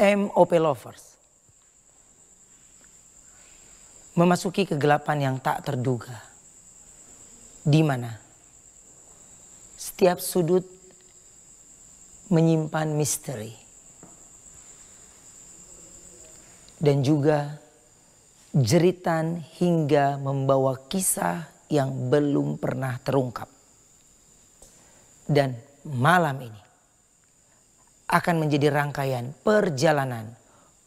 MOP Lovers memasuki kegelapan yang tak terduga, di mana setiap sudut menyimpan misteri dan juga jeritan hingga membawa kisah yang belum pernah terungkap. Dan malam ini akan menjadi rangkaian perjalanan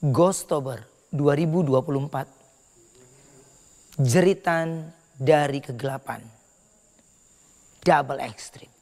Ghostober 2024. Jeritan dari kegelapan. Double Extreme.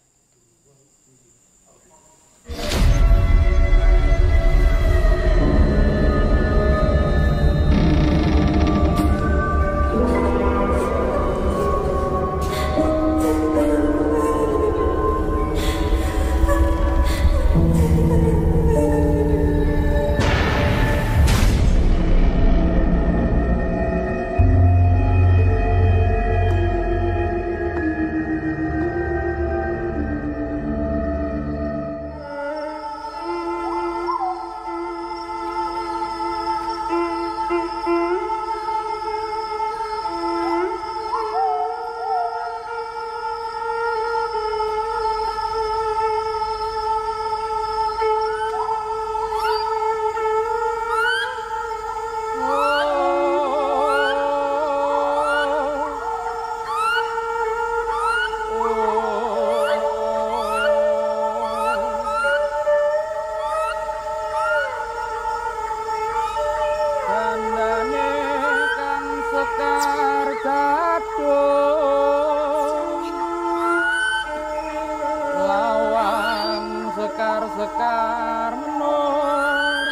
Sekar menor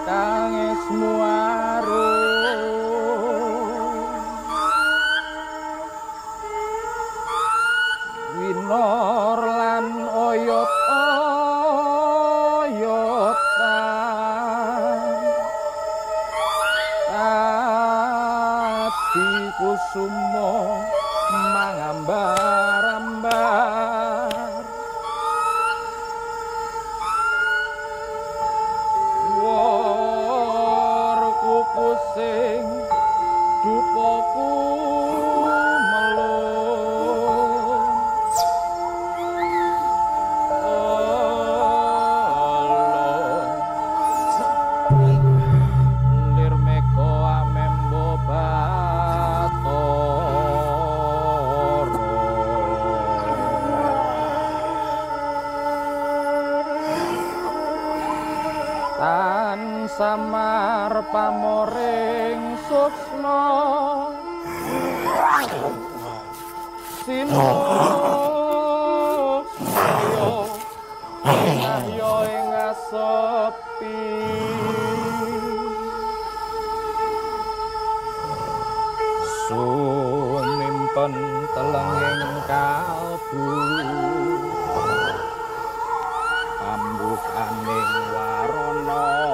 tangis muaro winor lan oyot-oyotan ati kusumo mangambar-ambar sing dupaku melon lir meko amembo batoro tan samar pamoring susno sinuk yo ing sepi sumimpen telenging kalbu ambukaning warana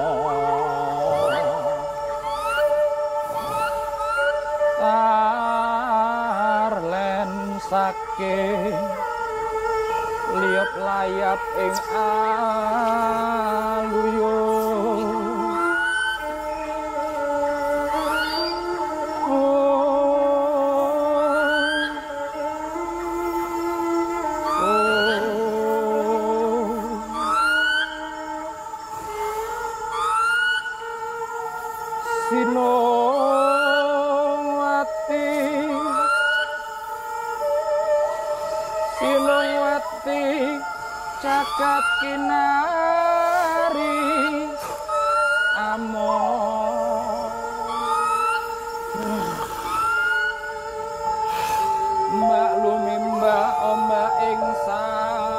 tarlen saking liop layap ing aluyung Sinowati cakat kinari amor mbak lumimba ombak ing samudra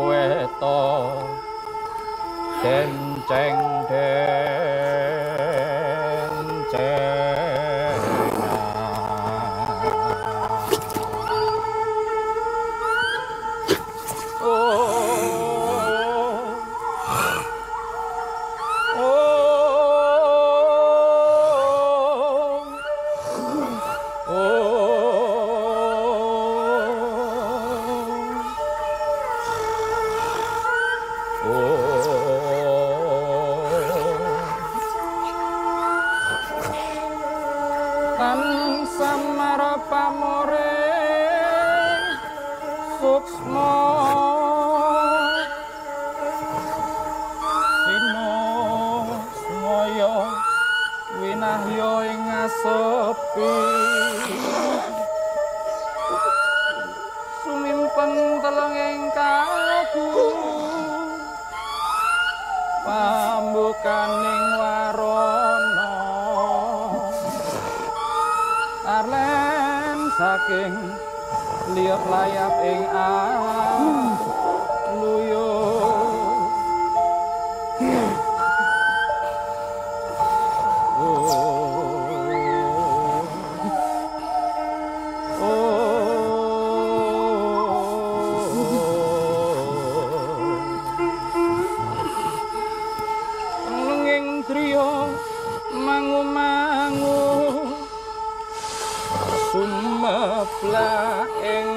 kowe to denceng samara pamore suksma sino semoyo winahyo ing asepi sumimpen teleng ing kalbu pambukaning warana arlen saking liat layap ing luyo nenging trio mangu-mangu sumepla ing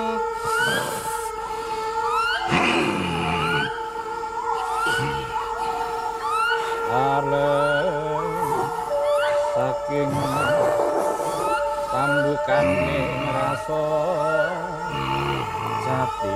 arlen saking pambukaning rasa jati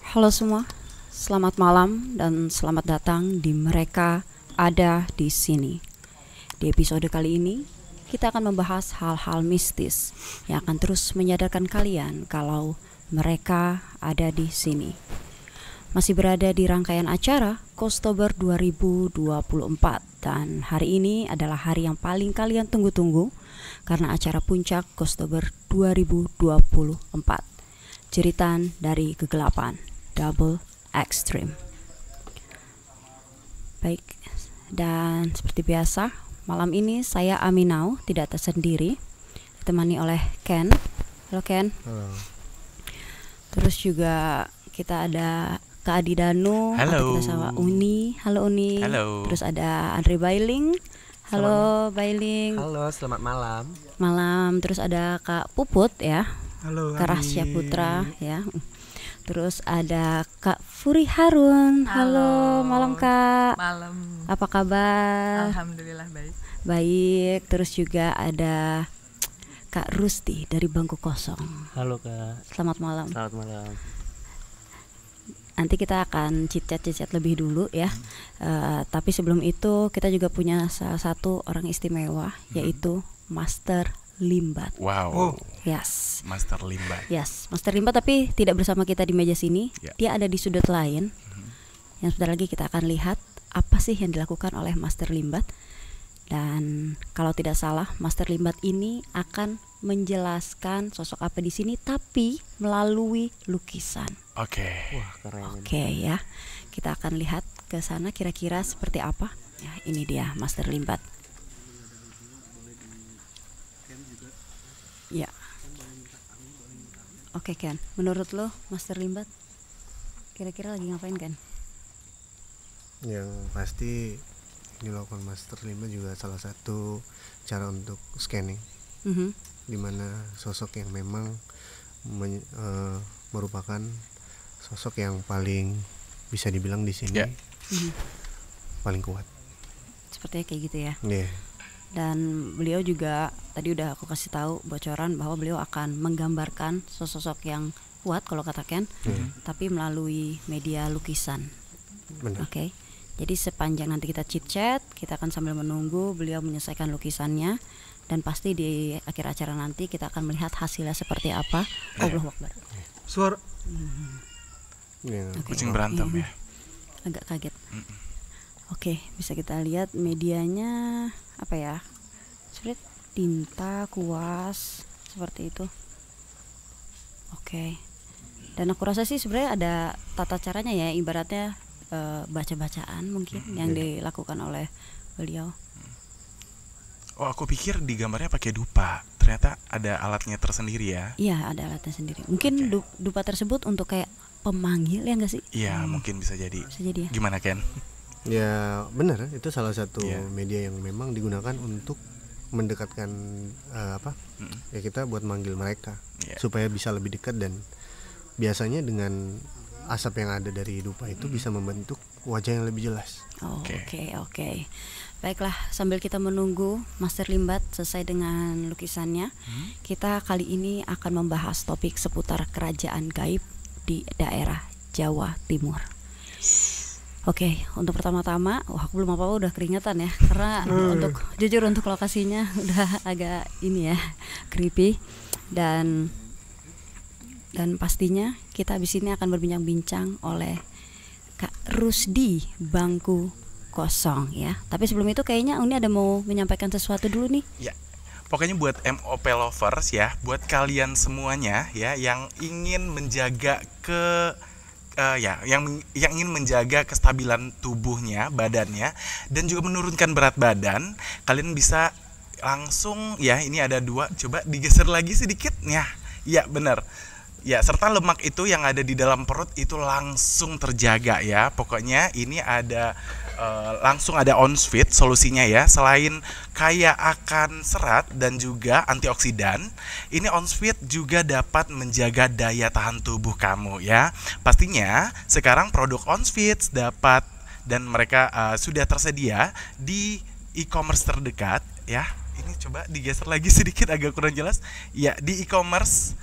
Halo semua, selamat malam dan selamat datang di Mereka Ada di Sini. Di episode kali ini, kita akan membahas hal-hal mistis yang akan terus menyadarkan kalian kalau mereka ada di sini. Masih berada di rangkaian acara Ghostober 2024 dan hari ini adalah hari yang paling kalian tunggu-tunggu karena acara puncak Ghostober 2024. Jeritan dari kegelapan. Double Extreme. Baik, dan seperti biasa, malam ini saya Aminau tidak tersendiri, ditemani oleh Ken. Halo Ken. Halo. Terus juga kita ada Kak Adi Danu. Halo. Kita sama Uni. Halo Uni. Halo. Terus ada Andre Bailing. Halo Bailing. Halo, selamat malam. Malam. Terus ada Kak Puput ya. Halo. Kak Rasya Putra ya. Terus ada Kak Furi Harun. Halo, malam Kak. Malam. Apa kabar? Alhamdulillah baik. Baik. Terus juga ada Kak Rusti dari Bangku Kosong. Halo Kak. Selamat malam. Selamat malam. Nanti kita akan chit-chat lebih dulu ya. Tapi sebelum itu kita juga punya salah satu orang istimewa yaitu Master Limbat. Wow. Yes. Master Limbat. Yes, Master Limbat tapi tidak bersama kita di meja sini. Ya. Dia ada di sudut lain. Yang sebentar lagi kita akan lihat apa sih yang dilakukan oleh Master Limbat. Dan kalau tidak salah, Master Limbat ini akan menjelaskan sosok apa di sini tapi melalui lukisan. Oke. Wah, keren. Oke ya. Kita akan lihat ke sana kira-kira seperti apa. Ya, ini dia Master Limbat. Ya. Oke Ken, menurut lo Master Limbat kira-kira lagi ngapain Ken? Yang pasti yang dilakukan Master Limbat juga salah satu cara untuk scanning, dimana sosok yang memang merupakan sosok yang paling bisa dibilang di sini paling kuat. Sepertinya kayak gitu ya. Yeah. Dan beliau juga tadi udah aku kasih tahu bocoran bahwa beliau akan menggambarkan sosok yang kuat kalau kata Ken, tapi melalui media lukisan. Benar. Oke. Jadi sepanjang nanti kita chit-chat, kita akan sambil menunggu beliau menyelesaikan lukisannya dan pasti di akhir acara nanti kita akan melihat hasilnya seperti apa. Allahu Akbar. Suara Yeah. Kucing berantem ya. Agak kaget. Oke, bisa kita lihat medianya apa ya? Seperti tinta, kuas, seperti itu. Oke. Dan aku rasa sih sebenarnya ada tata caranya ya, ibaratnya baca-bacaan mungkin yang dilakukan oleh beliau. Oh, aku pikir di gambarnya pakai dupa. Ternyata ada alatnya tersendiri ya. Iya, ada alatnya sendiri. Mungkin dupa tersebut untuk kayak pemanggil ya enggak sih? Iya, mungkin bisa jadi. Bisa jadi ya. Gimana Ken? Ya benar, itu salah satu Yeah. media yang memang digunakan untuk mendekatkan ya kita buat manggil mereka Yeah. supaya bisa lebih dekat, dan biasanya dengan asap yang ada dari dupa itu bisa membentuk wajah yang lebih jelas. Oh, Oke. Oke. Baiklah, sambil kita menunggu Master Limbat selesai dengan lukisannya, kita kali ini akan membahas topik seputar kerajaan gaib di daerah Jawa Timur. Oke, untuk pertama-tama, aku belum apa-apa udah keringetan ya, karena untuk lokasinya udah agak ini ya, creepy, dan pastinya kita habis ini akan berbincang-bincang oleh Kak Rusdi Bangku Kosong ya. Tapi sebelum itu kayaknya Uni ada mau menyampaikan sesuatu dulu nih. Ya. Pokoknya buat MOP lovers ya, buat kalian semuanya ya yang ingin menjaga yang ingin menjaga kestabilan tubuhnya, badannya, dan juga menurunkan berat badan, kalian bisa langsung ya, ini ada 2, coba digeser lagi sedikit ya benar ya, serta lemak itu yang ada di dalam perut itu langsung terjaga ya. Pokoknya ini ada langsung ada OnSfit solusinya ya. Selain kaya akan serat dan juga antioksidan, ini OnSfit juga dapat menjaga daya tahan tubuh kamu ya. Pastinya sekarang produk OnSfit dapat dan mereka sudah tersedia di e-commerce terdekat ya. Ini coba digeser lagi sedikit, agak kurang jelas ya, di e-commerce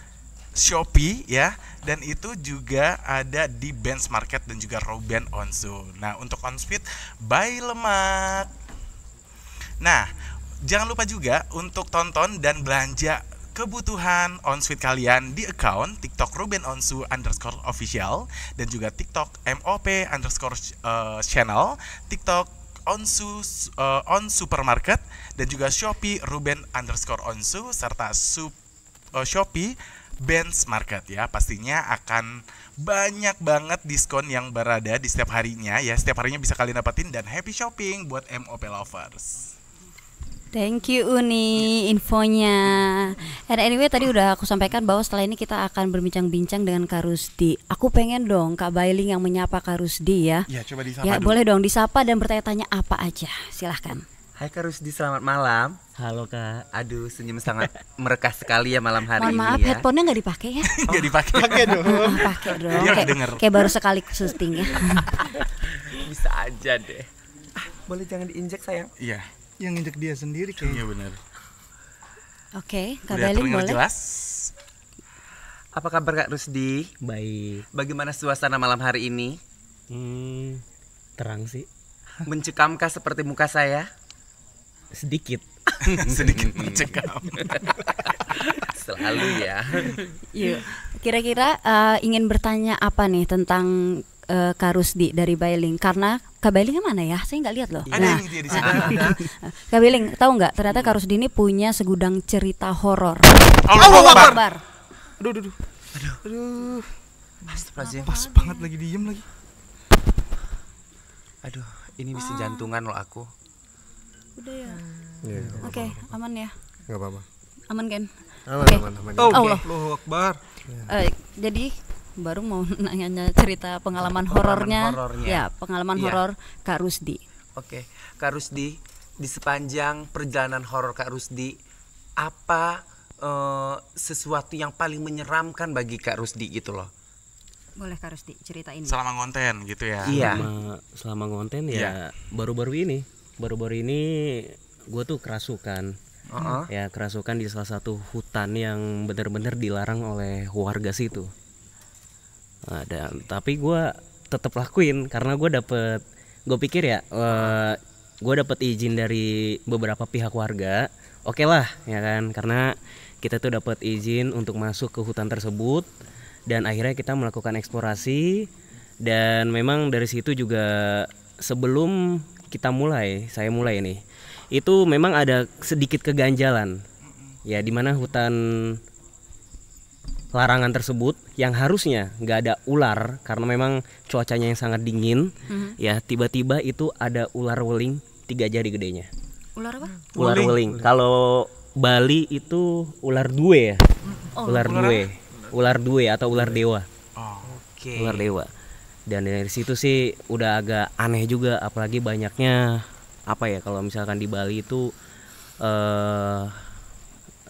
Shopee ya, dan itu juga ada di Benz Market dan juga Ruben Onsu. Nah, untuk OnSpeed by Lemak. Nah, jangan lupa juga untuk tonton dan belanja kebutuhan OnSpeed kalian di account TikTok Ruben Onsu _official dan juga TikTok MOP channel, TikTok Onsu on supermarket dan juga Shopee Ruben _onsu serta Shopee Benz Market ya. Pastinya akan banyak banget diskon yang berada di setiap harinya ya. Setiap harinya bisa kalian dapetin dan happy shopping buat MOP lovers. Thank you Uni infonya. And anyway tadi udah aku sampaikan bahwa setelah ini kita akan berbincang-bincang dengan Kak Rusdi. Aku pengen dong Kak Bailing yang menyapa Kak Rusdi ya. Ya coba disapa Ya dulu. boleh dong disapa dan bertanya-tanya apa aja. Silahkan. Hai Kak Rusdi, selamat malam. Halo Kak. Aduh, senyum sangat merekah sekali ya malam hari Mohon ini maaf ya. headphone-nya nggak dipakai ya? Nggak dipakai. Pakai dong. Dia nggak denger. Kayak baru sekali syuting ya. Bisa aja deh. Boleh jangan diinjek sayang. Iya. Yang injek dia sendiri kayaknya. Iya benar. Oke, Kak Udah Bailing terdengar boleh. jelas? Apa kabar Kak Rusdi? Baik, Bagaimana suasana malam hari ini? terang sih, Mencekamkah seperti muka saya? sedikit. Sedikit mencekam. Selalu ya. Yuk, kira-kira ingin bertanya apa nih tentang Kak Rusdi dari Bailing? Karena Kak Bailing mana ya? Saya nggak lihat loh. Ada yang dia di sini. Kak Bailing tahu nggak? Ternyata Kak Rusdi ini punya segudang cerita horor. Allahu Akbar. Akbar. Aduh, Astagfirullahaladzim. pas banget lagi diem lagi. Aduh, ini bisa jantungan loh aku. Udah ya. Iya, Oke, aman ya. nggak apa-apa. Aman kan? Aman, Oke. aman. Oh, Allah. Allahu Akbar. Jadi baru mau nanya cerita pengalaman horornya. horornya. Ya, pengalaman Iya. horor Kak Rusdi. Oke, Kak Rusdi, di sepanjang perjalanan horor Kak Rusdi, apa sesuatu yang paling menyeramkan bagi Kak Rusdi gitu loh? Boleh Kak Rusdi ceritain. Selama ngonten gitu ya. Iya. Selama ngonten Iya. ya baru-baru ini gue tuh kerasukan. Ya kerasukan di salah satu hutan yang benar-benar dilarang oleh warga situ. Nah, tapi gue tetap lakuin karena gue pikir ya gue dapet izin dari beberapa pihak warga. Oke lah ya kan, karena kita tuh dapat izin untuk masuk ke hutan tersebut dan akhirnya kita melakukan eksplorasi. Dan memang dari situ juga sebelum saya mulai nih, itu memang ada sedikit keganjalan ya, dimana hutan larangan tersebut yang harusnya nggak ada ular karena memang cuacanya yang sangat dingin. Ya tiba-tiba itu ada ular weling 3 jari gedenya. Ular apa? Ular weling. Kalau Bali itu ular due ya. Ular due atau ular dewa. Oke. Ular dewa. Dan dari situ sih udah agak aneh juga, apalagi banyaknya apa ya, kalau misalkan di Bali itu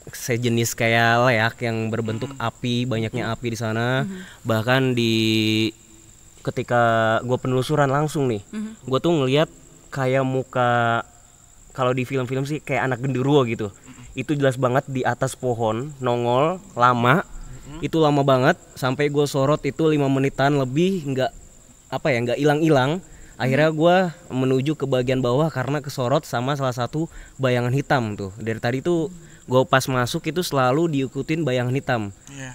sejenis kayak leak yang berbentuk api, banyaknya api di sana. Bahkan ketika gue penelusuran langsung nih, gue tuh ngelihat kayak muka, kalau di film-film sih kayak anak genderuwo gitu. Itu jelas banget di atas pohon, nongol lama. Itu lama banget sampai gue sorot itu 5 menitan lebih, nggak hilang-hilang. Akhirnya gue menuju ke bagian bawah karena kesorot sama salah satu bayangan hitam tuh. Dari tadi tuh gue pas masuk itu selalu diikutin bayangan hitam.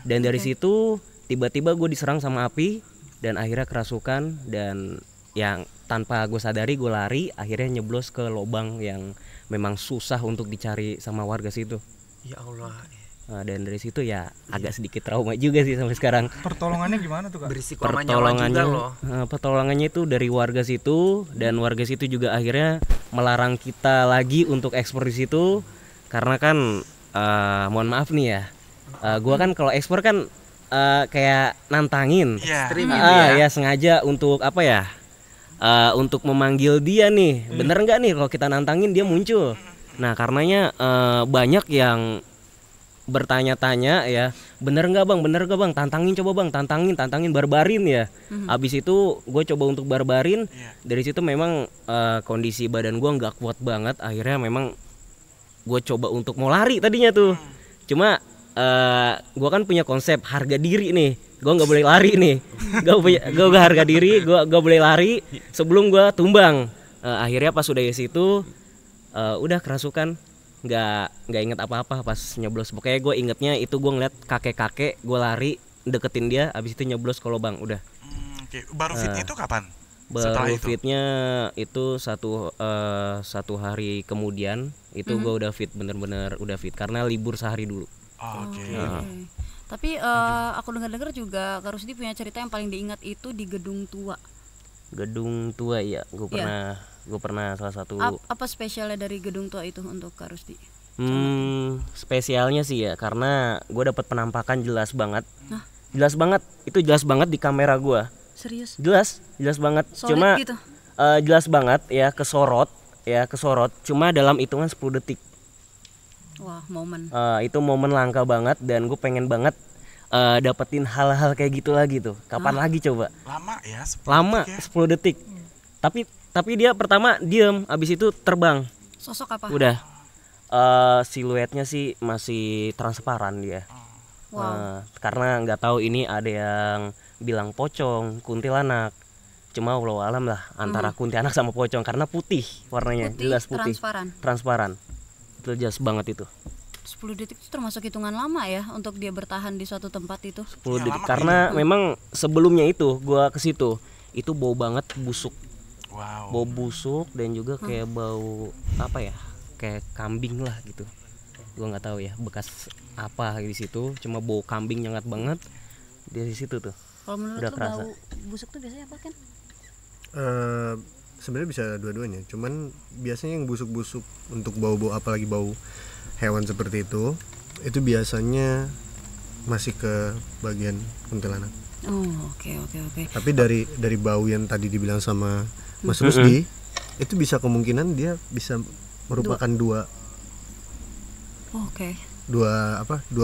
Dan dari situ tiba-tiba gue diserang sama api dan akhirnya kerasukan, dan yang tanpa gue sadari gue lari, akhirnya nyeblos ke lubang yang memang susah untuk dicari sama warga situ. Ya Allah. Nah, dan dari situ ya agak sedikit trauma juga sih sampai sekarang. Pertolongannya gimana tuh, Kak? Berisiko sama nyawa juga loh. Pertolongannya itu dari warga situ, dan warga situ juga akhirnya melarang kita lagi untuk ekspor di situ karena kan mohon maaf nih ya, gua kan kalau ekspor kan kayak nantangin, Ekstrim ya sengaja untuk apa ya, untuk memanggil dia nih, bener nggak nih kalau kita nantangin dia muncul. Nah karenanya banyak yang bertanya-tanya ya, bener nggak bang, tantangin coba bang, tantangin barbarin ya. Habis itu gue coba untuk barbarin. Dari situ memang kondisi badan gue nggak kuat banget, akhirnya memang gue coba untuk mau lari tadinya tuh, cuma gue kan punya konsep harga diri nih. Gue nggak boleh lari nih. Gue harga diri. Gue nggak boleh lari sebelum gue tumbang. Akhirnya pas udah di situ, udah kerasukan. Nggak inget apa-apa pas nyoblos. Pokoknya gue ingetnya itu gue ngeliat kakek-kakek, gue lari deketin dia, abis itu nyoblos ke lubang. Udah. Oke. Baru fitnya itu kapan? Baru fitnya itu satu hari kemudian itu gue udah fit, bener-bener udah fit karena libur sehari dulu. Oke. Tapi aku dengar-dengar juga Kak Rusdi punya cerita yang paling diingat itu di Gedung Tua. Gedung Tua ya, gue pernah salah satu. Apa spesialnya dari Gedung Tua itu untuk Kak Rusdi? Spesialnya sih ya karena gue dapat penampakan jelas banget. Jelas banget, itu jelas banget di kamera gue. Serius? Jelas banget. Solid Cuma gitu? Jelas banget ya, kesorot. Cuma dalam hitungan 10 detik. Wah, momen. Itu momen langka banget dan gue pengen banget dapetin hal-hal kayak gitu lagi tuh. Kapan lagi coba? Lama ya, 10 Lama, detik ya? 10 detik. Tapi dia pertama diem, abis itu terbang. Sosok apa? Udah. Siluetnya sih masih transparan dia. Wow. Karena nggak tahu ini ada yang bilang pocong, kuntilanak. Cuma walau alam lah antara kuntilanak sama pocong karena putih warnanya, jelas putih. Transparan. Itu jelas banget itu. 10 detik itu termasuk hitungan lama ya untuk dia bertahan di suatu tempat itu. 10 detik karena memang sebelumnya itu gua ke situ itu bau banget busuk. Wow. Bau busuk dan juga kayak bau apa ya? Kayak kambing lah gitu. Gua nggak tahu ya bekas apa di situ, cuma bau kambing nyengat banget di situ tuh. Kalau menurut udah lu kerasa. bau busuk tuh biasanya apa kan? Sebenarnya bisa dua-duanya, cuman biasanya yang busuk-busuk untuk bau-bau apalagi bau hewan seperti itu biasanya masih ke bagian kuntilanak. Oh, oke. Tapi dari bau yang tadi dibilang sama Mas Rusdi itu bisa kemungkinan dia bisa merupakan dua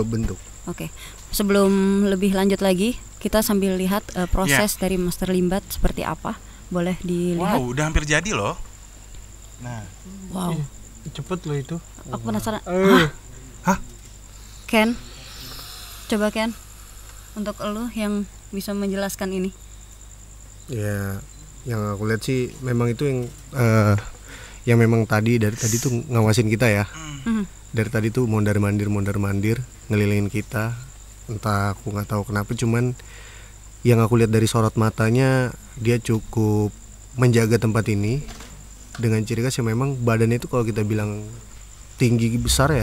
bentuk. Oke. Sebelum lebih lanjut lagi, kita sambil lihat proses dari Master Limbat seperti apa. Boleh dilihat. Wow, udah hampir jadi loh. Nah. Wow. Cepet loh itu. Aku penasaran. Hah? Ken. Coba Ken. Untuk elu yang bisa menjelaskan ini. Ya, yang aku lihat sih memang itu yang memang dari tadi tuh ngawasin kita ya. Dari tadi tuh mondar mandir ngelilingin kita. Entah aku nggak tahu kenapa, cuman yang aku lihat dari sorot matanya dia cukup menjaga tempat ini dengan ciri khas yang memang badannya itu kalau kita bilang tinggi besar.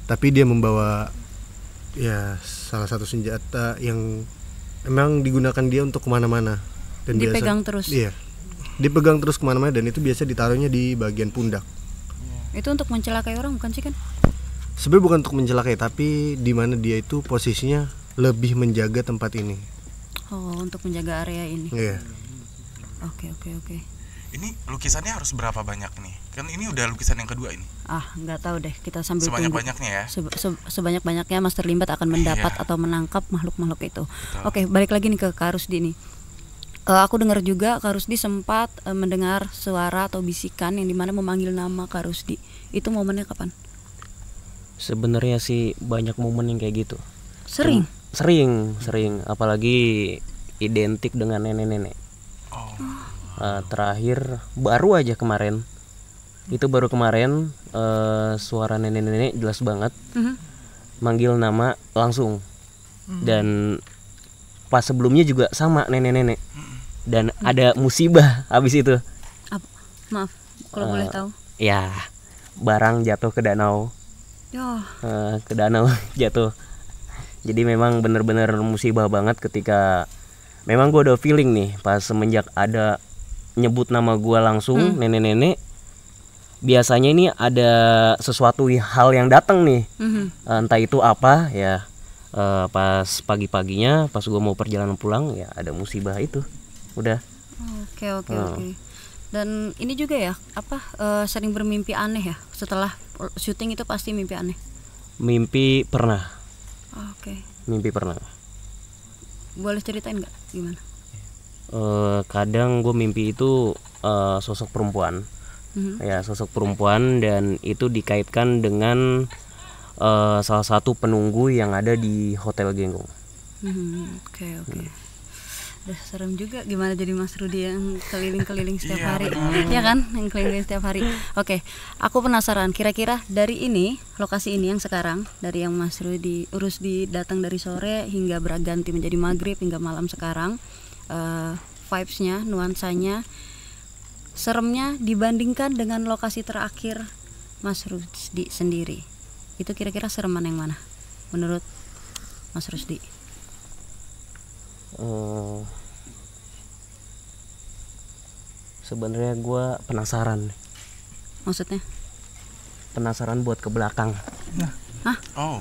Tapi dia membawa ya salah satu senjata yang emang digunakan dia untuk kemana-mana dan dipegang terus. Iya, dipegang terus kemana-mana dan itu biasa ditaruhnya di bagian pundak. Itu untuk mencelakai orang bukan sih kan? Sebenarnya bukan untuk mencelakai, tapi di mana dia itu posisinya lebih menjaga tempat ini. Oh, untuk menjaga area ini. Iya. Oke. Ini lukisannya harus berapa banyak nih? Kan ini udah lukisan yang kedua ini. Nggak tahu deh, kita sambil tunggu. Sebanyak-banyaknya ya. Sebanyak-banyaknya Master Limbat akan mendapat atau menangkap makhluk-makhluk itu. Betul. Oke, balik lagi nih ke Kak Rusdi nih. Aku dengar juga Kak Rusdi sempat mendengar suara atau bisikan yang dimana memanggil nama Kak Rusdi. Itu momennya kapan? Sebenarnya sih banyak momen yang kayak gitu. Sering. Apalagi identik dengan nenek-nenek. Terakhir baru aja kemarin. Itu baru kemarin suara nenek-nenek jelas banget. Manggil nama langsung. Dan pas sebelumnya juga sama nenek-nenek. Dan ada musibah habis itu. Maaf, kalau boleh tahu. Ya, barang jatuh ke danau. Ke danau jatuh. Jadi memang benar-benar musibah banget ketika memang gue udah feeling nih pas semenjak ada nyebut nama gue langsung nenek-nenek. Biasanya ini ada sesuatu hal yang datang nih. Entah itu apa ya. Pas pagi-paginya pas gue mau perjalanan pulang ya ada musibah itu. Udah. Oke. Dan ini juga ya sering bermimpi aneh ya setelah syuting itu pasti mimpi aneh. Mimpi pernah. Oke. Mimpi pernah. Boleh ceritain nggak gimana? Kadang gue mimpi itu sosok perempuan Ya, sosok perempuan, dan itu dikaitkan dengan salah satu penunggu yang ada di Hotel Genggong. Oke. Udah serem juga gimana jadi Mas Rudi yang keliling-keliling setiap hari. Ya kan, yang keliling setiap hari. Oke, aku penasaran kira-kira dari ini, lokasi ini yang sekarang, dari yang Mas Rudi datang dari sore hingga berganti menjadi maghrib hingga malam sekarang, vibes-nya, nuansanya, seremnya dibandingkan dengan lokasi terakhir Mas Rusdi sendiri, itu kira-kira sereman yang mana menurut Mas Rusdi? Sebenarnya gue penasaran. Maksudnya? Penasaran buat ke belakang. Hah? Oh.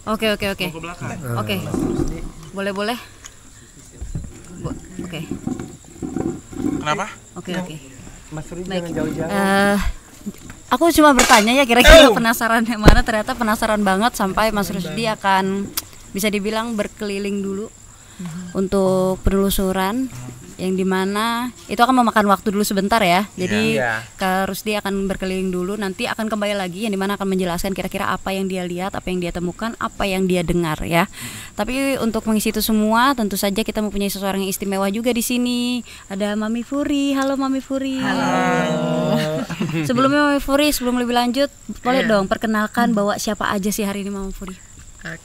Oke. Mau ke belakang. Oke. Boleh. Oke. Kenapa? Oke. Mas Rudi Baik. jangan jauh-jauh. Aku cuma bertanya ya kira-kira penasaran yang mana, ternyata penasaran banget sampai Mas Rusdi akan bisa dibilang berkeliling dulu untuk penelusuran, yang dimana itu akan memakan waktu dulu sebentar ya. Jadi Kak Rusdi akan berkeliling dulu, nanti akan kembali lagi yang dimana akan menjelaskan kira-kira apa yang dia lihat, apa yang dia temukan, apa yang dia dengar ya. Tapi untuk mengisi itu semua tentu saja kita mempunyai seseorang yang istimewa juga di sini. Ada Mami Furi. Halo Mami Furi. Halo. Sebelumnya Mami Furi, sebelum lebih lanjut boleh dong perkenalkan bawa siapa aja sih hari ini Mami Furi?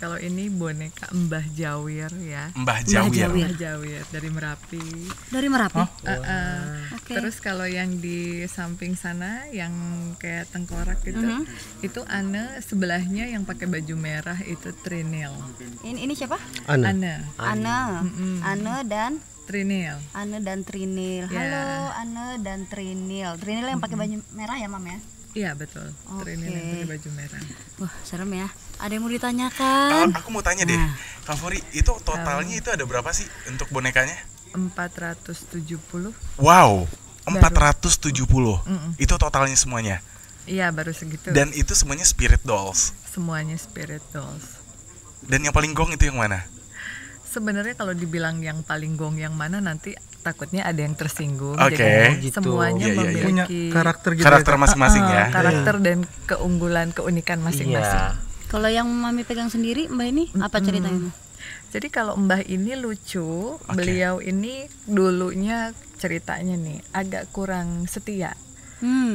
Kalau ini boneka Mbah Jawir ya. Mbah Jawir. Mbah Jawir dari Merapi. Dari Merapi? Oke. Terus kalau yang di samping sana yang kayak tengkorak itu Ane, sebelahnya yang pakai baju merah itu Trinil. Ini siapa? Ane. Ane dan Trinil. Ane dan Trinil. Halo Ane dan Trinil. Trinil yang pakai baju merah ya Mam ya? Iya betul. Trinil yang pakai baju merah. Wah serem ya. Ada yang mau ditanyakan? Aku mau tanya deh, Kak Furi, itu totalnya itu ada berapa sih untuk bonekanya? 470. Wow, 470. Itu totalnya semuanya. Iya baru segitu. Dan itu semuanya spirit dolls. Semuanya spirit dolls. Dan yang paling gong itu yang mana? Sebenarnya kalau dibilang yang paling gong yang mana nanti takutnya ada yang tersinggung. Oke. Jadi semuanya memiliki karakter masing-masing ya. Karakter dan keunggulan, keunikan masing-masing. Kalau yang Mami pegang sendiri Mbak ini apa ceritanya? Jadi kalau Mbah ini lucu, beliau ini dulunya ceritanya nih agak kurang setia.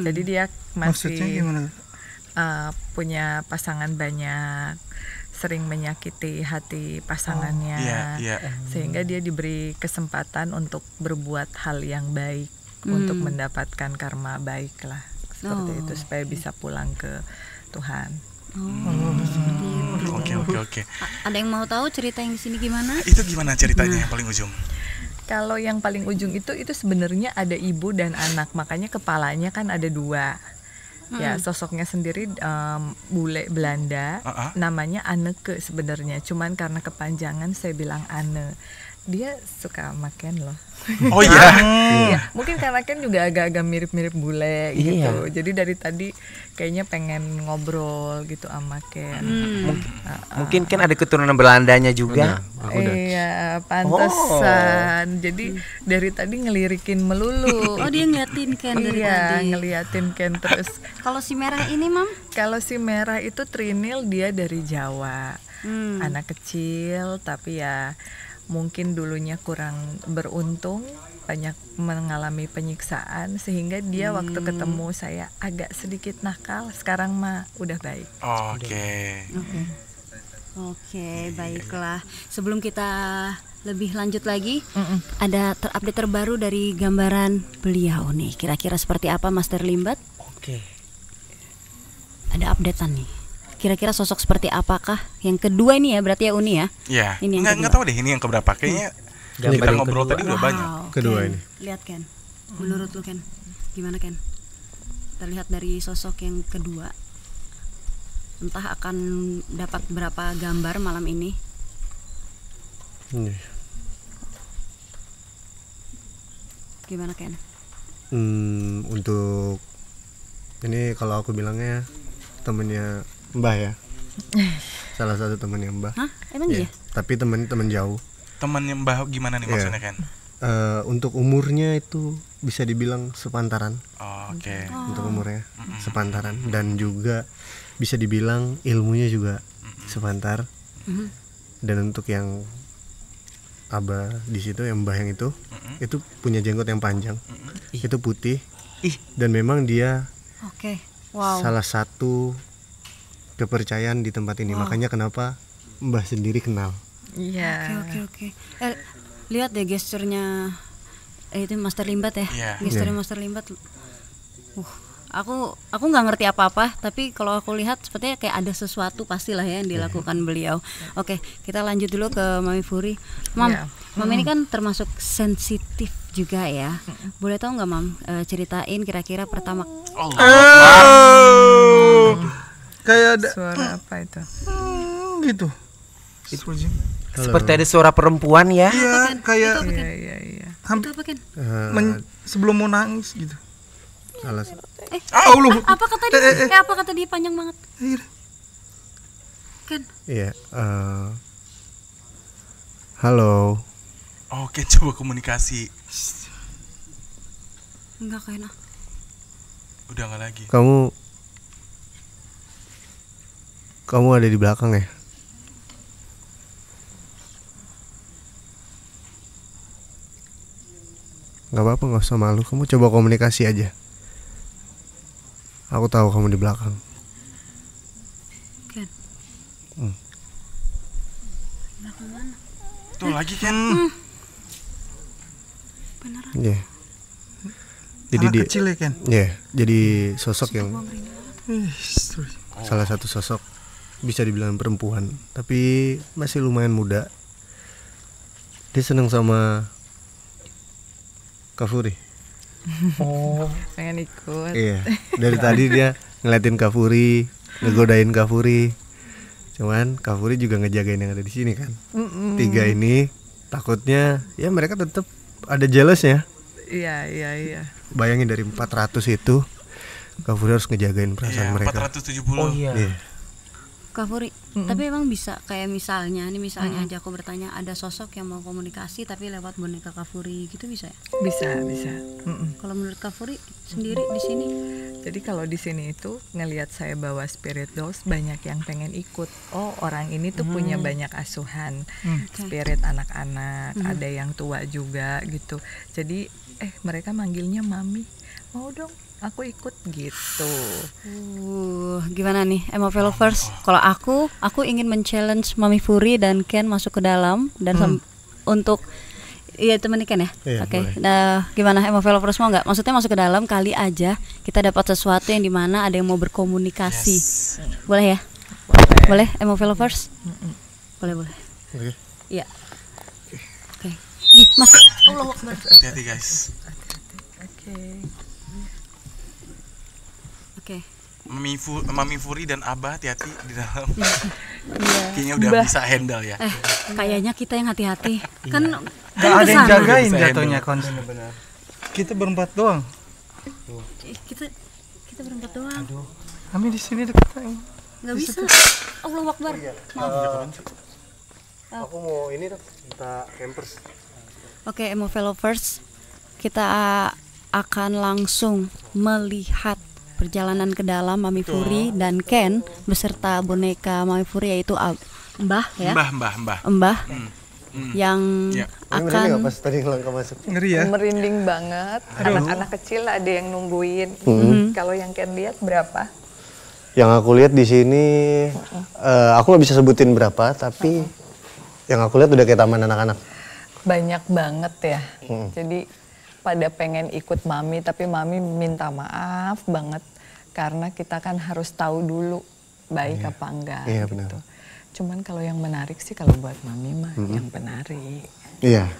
Jadi dia masih punya pasangan banyak, sering menyakiti hati pasangannya, sehingga dia diberi kesempatan untuk berbuat hal yang baik, untuk mendapatkan karma baik lah, seperti itu, supaya bisa pulang ke Tuhan. Oke. Ada yang mau tahu cerita yang di sini gimana? Itu gimana ceritanya yang paling ujung? Kalau yang paling ujung itu sebenarnya ada ibu dan anak, makanya kepalanya kan ada dua. Ya, sosoknya sendiri bule Belanda, namanya Anneke sebenarnya. Cuman karena kepanjangan saya bilang Anne. Dia suka makan loh. Oh iya. Mungkin karena kan juga agak-agak mirip-mirip bule gitu. Jadi dari tadi kayaknya pengen ngobrol gitu sama Ken. Mungkin kan ada keturunan Belandanya juga. Iya, pantesan. Jadi dari tadi ngelirikin melulu. Oh, dia ngeliatin Ken dari tadi. Ngeliatin Ken terus. Kalau si merah ini, Mam? Kalau si merah itu Trinil, dia dari Jawa. Anak kecil tapi ya mungkin dulunya kurang beruntung, banyak mengalami penyiksaan, sehingga dia waktu ketemu saya agak sedikit nakal. Sekarang mah udah baik. Oke, baiklah. Sebelum kita lebih lanjut lagi, ada update terbaru dari gambaran beliau nih. Kira-kira seperti apa, Master Limbat? Ada updatean nih. Kira-kira sosok seperti apakah? Yang kedua ini ya, berarti ya Uni ya? Iya. Ini yang nggak tahu deh ini yang keberapa. Kayaknya kita ngobrol tadi udah banyak. Kedua ini. Lihat Ken. Menurut lu Ken, gimana Ken? Terlihat dari sosok yang kedua. Entah akan dapat berapa gambar malam ini. Gimana Ken? Untuk ini kalau aku bilangnya temennya Mbah ya. Salah satu temennya Mbah. Hah? Emang iya? Tapi temen jauh. Temannya Mbah gimana nih maksudnya kan? untuk umurnya itu bisa dibilang sepantaran. Oke. Untuk umurnya sepantaran, dan juga bisa dibilang ilmunya juga sepantar. Dan untuk yang Abah di situ, yang Mbah yang itu punya jenggot yang panjang, itu putih, dan memang dia salah satu kepercayaan di tempat ini. Makanya kenapa Mbah sendiri kenal. Iya. Oke. Lihat deh gesturnya itu Master Limbat ya. Gesturnya Master Limbat. Aku nggak ngerti apa-apa, tapi kalau aku lihat sepertinya kayak ada sesuatu pastilah ya yang dilakukan beliau. Oke, kita lanjut dulu ke Mami Furi. Mam, Mami ini kan termasuk sensitif juga ya. Boleh tahu nggak Mam, ceritain kira-kira pertama Kayak ada Suara apa itu? gitu. Seperti ada suara perempuan ya. Iya, kayak Iya. itu apa Ken? sebelum mau nangis gitu. Salah. Apa kata dia? Apa kata dia panjang banget? Ken. Iya. Halo. Oke, coba komunikasi. Enggak kayaknya. Udah nggak lagi. Kamu ada di belakang ya? Gak apa-apa, gak usah malu. Kamu coba komunikasi aja. Aku tahu kamu di belakang. Ken. Belakang mana? Tuh lagi Ken. Beneran. Iya. Jadi Anak dia kecil ya Ken. Iya, jadi sosok yang salah satu sosok bisa dibilang perempuan, tapi masih lumayan muda. Dia seneng sama Kak Furi. Pengen ikut. Iya, dari tadi dia ngeliatin Kak Furi, ngegodain Kak Furi. Cuman Kak Furi juga ngejagain yang ada di sini kan. Tiga ini takutnya ya mereka tetap ada jealous ya. Iya. Bayangin dari 400 itu Kak Furi harus ngejagain perasaan mereka. 470. Iya. Kak Furi, tapi emang bisa kayak misalnya aja aku bertanya, ada sosok yang mau komunikasi tapi lewat boneka Kak Furi gitu bisa ya? Bisa. Kalau menurut Kak Furi sendiri di sini? Jadi kalau di sini itu ngelihat saya bawa spirit dolls, banyak yang pengen ikut. Oh, orang ini tuh punya banyak asuhan spirit anak-anak, ada yang tua juga gitu. Jadi mereka manggilnya Mami. Mau dong aku ikut gitu. Gimana nih MOV Lovers? Kalau aku ingin men-challenge Mami Furi dan Ken masuk ke dalam dan untuk temen Ken ya. Iya, Oke. Nah, gimana MOV Lovers mau nggak? Maksudnya masuk ke dalam kali aja kita dapat sesuatu yang dimana ada yang mau berkomunikasi. Boleh ya? Boleh MOV Lovers? Boleh. Oke. Iya. Oke. Ih, Mas. Allahu Akbar. Hati-hati guys. Oke. Mami Furi dan Abah hati-hati di dalam. Kayaknya udah bisa handle ya. Kayaknya kita yang hati-hati. Kan Gak ada yang jagain Bisa jatuhnya konten. Kita berempat doang. kita berempat doang. Kami di sini dekat. Nggak bisa. Allahu Akbar. Maaf. Aku mau ini dong, minta campers. Oke, MOV Lovers, kita akan langsung melihat perjalanan ke dalam Mami Furi dan Ken beserta boneka Mami Furi, yaitu Mbah ya. Mbah. Yang akan pas tadi ngelangkah masuk. Ngeri ya. Merinding banget. Anak-anak kecil ada yang nungguin. Kalau yang Ken lihat berapa? Yang aku lihat di sini, aku nggak bisa sebutin berapa, tapi yang aku lihat udah kayak taman anak-anak. Banyak banget ya. Jadi pada pengen ikut Mami, tapi Mami minta maaf banget karena kita kan harus tahu dulu baik apa enggak. Iya, gitu. benar. Cuman kalau yang menarik sih kalau buat Mami mah yang menarik. Iya.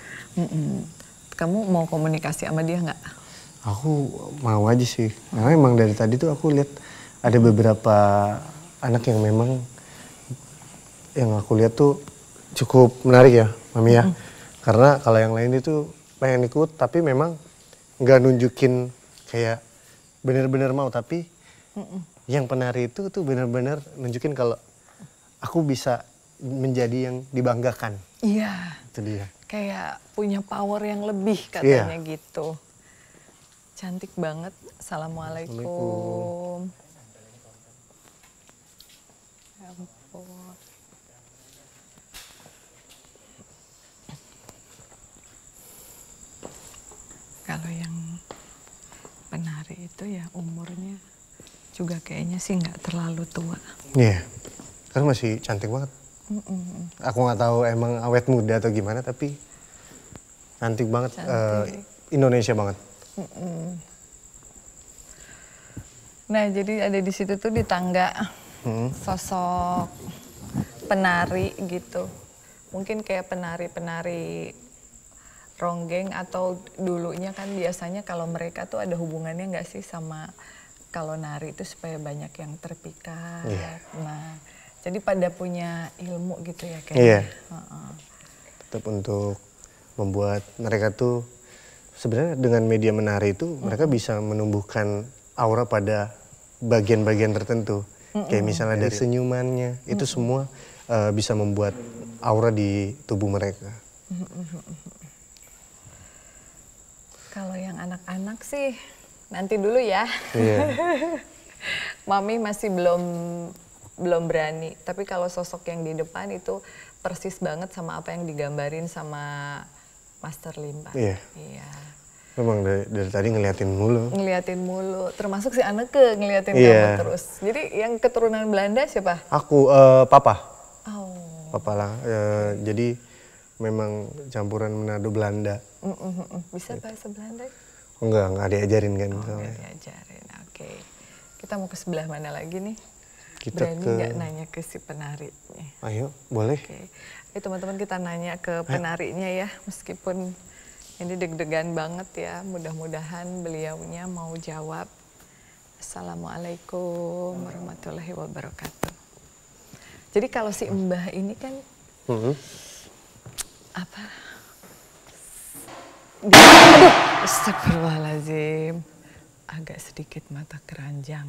Kamu mau komunikasi sama dia nggak? Aku mau aja sih. Karena emang dari tadi tuh aku lihat ada beberapa anak yang memang yang aku lihat tuh cukup menarik ya, Mami ya. Karena kalau yang lain itu pengen ikut tapi memang nggak nunjukin kayak bener-bener mau, tapi yang penari itu tuh bener-bener nunjukin kalau aku bisa menjadi yang dibanggakan. Iya. Itu dia. kayak punya power yang lebih katanya gitu. Cantik banget. Assalamualaikum. Ya ampun. Kalau yang penari itu ya umurnya juga kayaknya sih nggak terlalu tua. Iya, kan masih cantik banget. Aku nggak tahu emang awet muda atau gimana, tapi cantik banget. Cantik. Indonesia banget. Nah, jadi ada di situ tuh di tangga sosok penari gitu. Mungkin kayak penari-penari ronggeng atau dulunya kan biasanya kalau mereka tuh ada hubungannya nggak sih sama kalau nari itu supaya banyak yang terpikat. Nah, jadi pada punya ilmu gitu ya kayaknya. Tetap untuk membuat mereka tuh sebenarnya dengan media menari itu mereka bisa menumbuhkan aura pada bagian-bagian tertentu. Kayak misalnya dari senyumannya itu semua bisa membuat aura di tubuh mereka. Kalau yang anak-anak sih nanti dulu ya. Mami masih belum berani. Tapi kalau sosok yang di depan itu persis banget sama apa yang digambarin sama Master Limba. Iya. Memang dari tadi ngeliatin mulu. Termasuk si Anneke ngeliatin kamu terus. Jadi yang keturunan Belanda siapa? Aku, papa. Oh. Papa lah. Jadi memang campuran Manado Belanda. Bisa bahasa Belanda? Enggak diajarin kan. Enggak diajarin, oke. Kita mau ke sebelah mana lagi nih? Kita berani nggak nanya ke si penarinya? Ayo, boleh. Oke. Teman-teman kita nanya ke penarinya ya, meskipun ini deg-degan banget ya. Mudah-mudahan beliaunya mau jawab. Assalamualaikum warahmatullahi wabarakatuh. Jadi kalau si Mbah ini kan apa? Aduh, astagfirullahaladzim. Agak sedikit mata keranjang.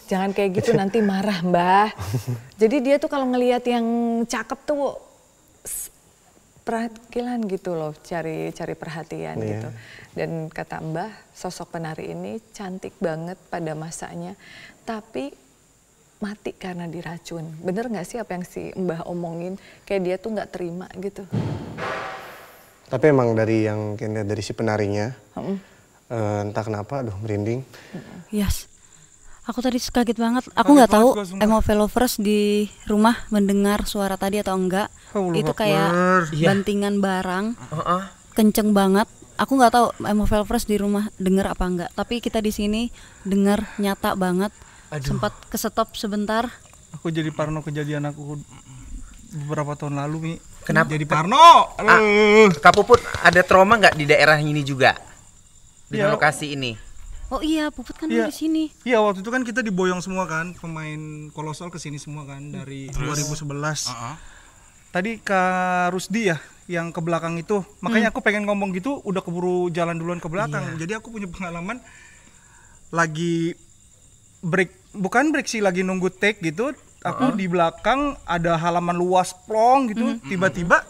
Jangan kayak gitu nanti marah Mbah. Jadi dia tuh kalau ngelihat yang cakep tuh perhatian gitu loh, cari perhatian gitu. Dan kata Mbah, sosok penari ini cantik banget pada masanya, tapi mati karena diracun. Bener nggak sih apa yang si Mbah omongin? Kayak dia tuh nggak terima gitu. Tapi emang dari yang dari si penarinya, entah kenapa, aduh merinding. Yes. Aku tadi kaget banget. Aku nggak tahu MOV Lovers di rumah mendengar suara tadi atau enggak. Itu kayak bantingan barang, kenceng banget. Aku nggak tahu MOV Lovers di rumah dengar apa enggak. Tapi kita di sini dengar nyata banget. Sempat kesetop sebentar. Aku jadi parno kejadian aku beberapa tahun lalu, Mi. Kenapa? Jadi parno. Kak Puput ada trauma nggak di daerah ini juga? Di lokasi ini? Oh iya, Puput kan di sini. Iya, waktu itu kan kita diboyong semua kan, pemain Kolosal ke sini semua kan dari 2011. Tadi Kak Rusdi ya yang ke belakang itu. Makanya aku pengen ngomong gitu, udah keburu jalan duluan ke belakang. Jadi aku punya pengalaman lagi bukan break sih, lagi nunggu take gitu. Aku di belakang ada halaman luas plong gitu, tiba-tiba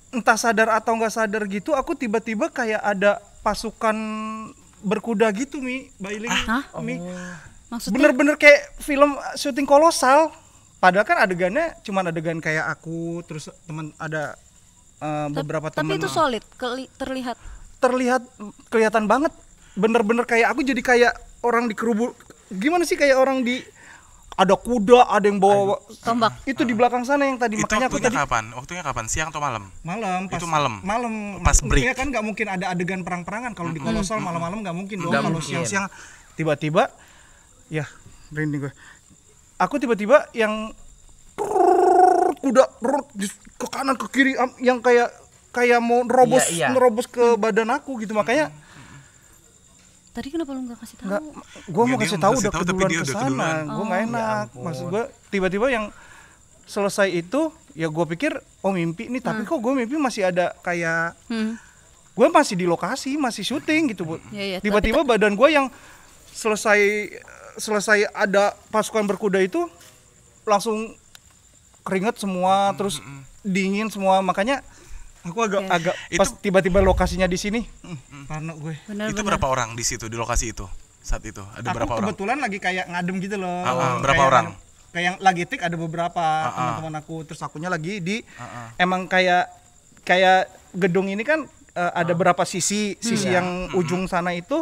entah sadar atau nggak sadar gitu, aku tiba-tiba kayak ada pasukan berkuda gitu, Mi, Bailing, Mi. Maksudnya? Bener-bener kayak film syuting Kolosal. Padahal kan adegannya cuman adegan kayak aku, terus teman ada beberapa teman. Tapi itu solid, kelihatan banget. Bener-bener kayak aku jadi kayak orang dikerubuk. Gimana sih kayak orang di ada kuda, ada yang bawa tombak. Itu di belakang sana yang tadi. Itu makanya aku tadi Waktunya kapan? Siang atau malam? Malam. Itu malam. Pas break. Ya kan nggak mungkin ada adegan perang-perangan kalau di Kolosal malam-malam nggak mungkin dong. Kalau siang-siang tiba-tiba ya merinding gue. Aku tiba-tiba yang kuda ke kanan ke kiri yang kayak mau nerobos ke badan aku gitu, makanya tadi kenapa lu nggak kasih tahu? Nggak, gue mau kasih tahu udah keduluan ke sana. Gue nggak enak. Maksud gue tiba-tiba yang selesai itu ya gue pikir mimpi nih, tapi kok gue mimpi masih ada kayak gue masih di lokasi, masih syuting gitu, Bu. Tiba-tiba badan gue yang selesai ada pasukan berkuda itu langsung keringet semua, terus dingin semua, makanya aku agak pas tiba-tiba lokasinya di sini, parno gue. Itu berapa orang di situ, di lokasi itu saat itu? Ada berapa orang? Kebetulan lagi kayak ngadem gitu loh. Berapa orang? Kayak lagi tik ada beberapa teman-teman aku, terus akunya lagi di emang kayak gedung ini kan ada berapa sisi yang ujung sana itu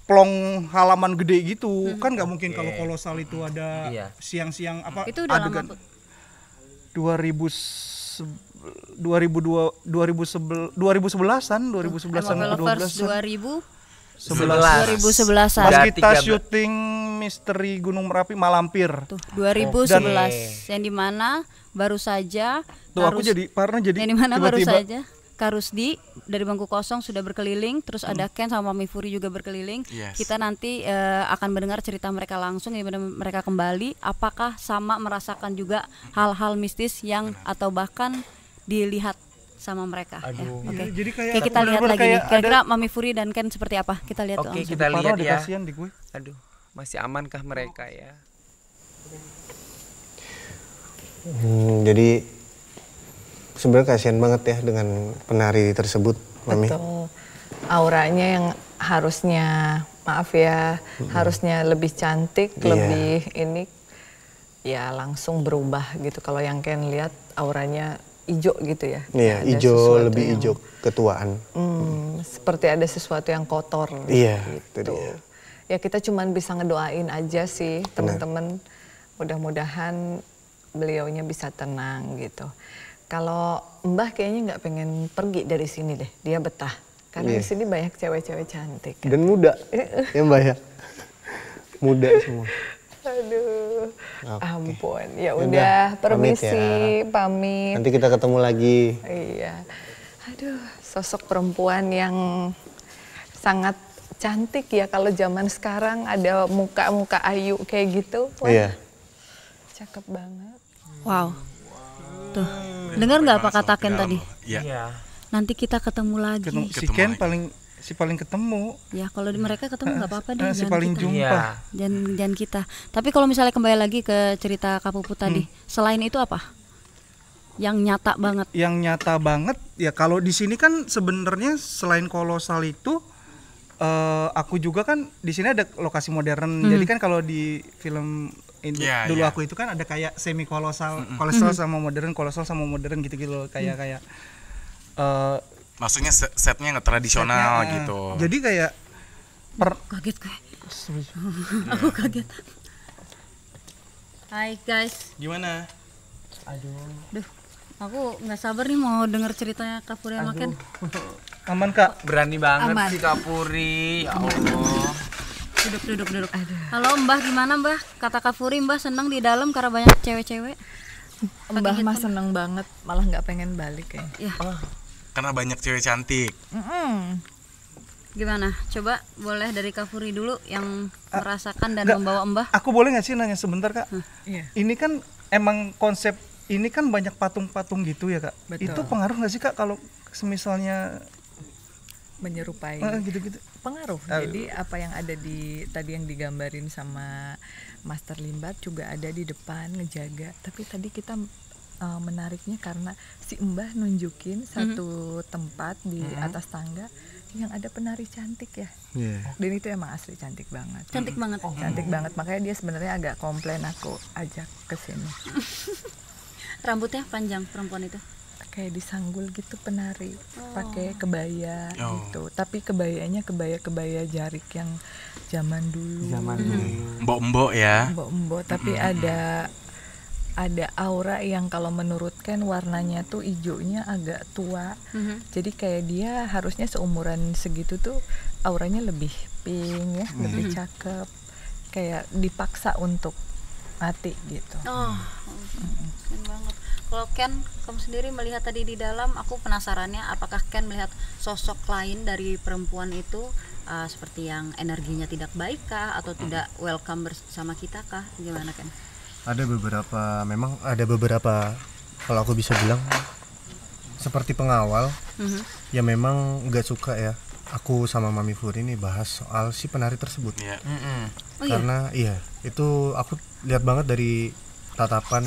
plong halaman gede gitu. Kan nggak mungkin kalau kolosal itu ada siang-siang apa Itu udah adegan. lama tuh. 2011-an Lovers 2011-an. Pas kita syuting Misteri Gunung Merapi Malampir. Tuh, 2011 yang dimana baru saja aku jadi yang dimana baru saja Kak Rusdi dari Bangku Kosong sudah berkeliling, terus ada Ken sama Mami Furi juga berkeliling. Kita nanti akan mendengar cerita mereka langsung, gimana mereka kembali, apakah sama merasakan juga hal-hal mistis yang atau bahkan dilihat sama mereka. Oke. Jadi kayak kita lihat lagi nih. Kira-kira Mami Furi dan Ken seperti apa? Kita lihat langsung. Kita lihat ya. Kasihan di gue. Aduh, masih amankah mereka ya? Jadi sebenarnya kasihan banget ya dengan penari tersebut, Mami. Betul. Auranya yang harusnya, maaf ya, harusnya lebih cantik, lebih ini, ya langsung berubah gitu. Kalau yang Ken lihat auranya hijau gitu ya. Iya, hijau, lebih hijau, ketuaan. Seperti ada sesuatu yang kotor. Iya, gitu. Ya kita cuman bisa ngedoain aja sih teman-teman. Mudah-mudahan beliaunya bisa tenang gitu. Kalau Mbah kayaknya nggak pengen pergi dari sini deh, dia betah. Karena di sini banyak cewek-cewek cantik. Kan? Dan muda, ya Mbak ya. Muda semua. Aduh, ampun. Ya udah, permisi, pamit. Nanti kita ketemu lagi. Iya. Aduh, sosok perempuan yang sangat cantik ya. Kalau zaman sekarang ada muka-muka ayu kayak gitu. Wah, iya. Cakep banget. Wow. Tuh, dengar nggak apa kata Ken tadi? Iya. Nanti kita ketemu lagi. Si Ken paling ketemu. Ya kalau mereka ketemu nggak apa-apa deh. Si paling kita. jumpa. Jangan kita. Tapi kalau misalnya kembali lagi ke cerita Kak Puput tadi, selain itu apa? Yang nyata banget. Yang nyata banget ya kalau di sini kan sebenarnya selain kolosal itu aku juga kan di sini ada lokasi modern. Jadi kan kalau di film dulu aku itu kan ada kayak semi kolosal, kolosal sama modern gitu-gitu loh, kayak maksudnya setnya nggak tradisional gitu. Jadi kayak kaget gue. Aku kaget. Hai guys. Gimana? Duh, aku nggak sabar nih mau denger ceritanya Kak Puri sama Ken. aman Kak. Berani banget sih Kak Puri. Ya Allah. Duduk. Halo Mbah, gimana Mbah? Kata Kak Puri, Mbah senang di dalam karena banyak cewek-cewek. Mbah mah seneng banget, malah nggak pengen balik ya. Karena banyak cewek cantik. Gimana? Coba boleh dari Kak Puri dulu yang merasakan dan membawa Mbah. Aku boleh nggak sih nanya sebentar Kak? Iya. Ini kan emang konsep ini kan banyak patung-patung gitu ya Kak. Betul. Itu pengaruh nggak sih Kak kalau semisalnya menyerupai gitu-gitu? Pengaruh. Jadi apa yang ada di tadi yang digambarin sama Master Limbat juga ada di depan ngejaga. Tapi tadi kita menariknya karena si Mbah nunjukin satu tempat di atas tangga yang ada penari cantik ya. Dan itu emang asli cantik banget. Cantik banget. Cantik banget. Makanya dia sebenarnya agak komplain aku ajak ke sini. Rambutnya panjang perempuan itu. Kayak disanggul gitu penari, pakai kebaya gitu. Tapi kebayanya kebaya jarik yang zaman dulu. Mbok-mbok ya. Mbok-mbok, tapi ada aura yang kalau menurutkan warnanya tuh hijaunya agak tua. Jadi kayak dia harusnya seumuran segitu tuh auranya lebih pink ya, lebih cakep. Kayak dipaksa untuk mati gitu. Keren banget. Kalau Ken, kamu sendiri melihat tadi di dalam, aku penasarannya apakah Ken melihat sosok lain dari perempuan itu seperti yang energinya tidak baik kah atau tidak welcome bersama kita kah? Gimana Ken? Memang ada beberapa kalau aku bisa bilang seperti pengawal ya memang nggak suka ya aku sama Mami Furi ini bahas soal si penari tersebut. Karena itu aku lihat banget dari tatapan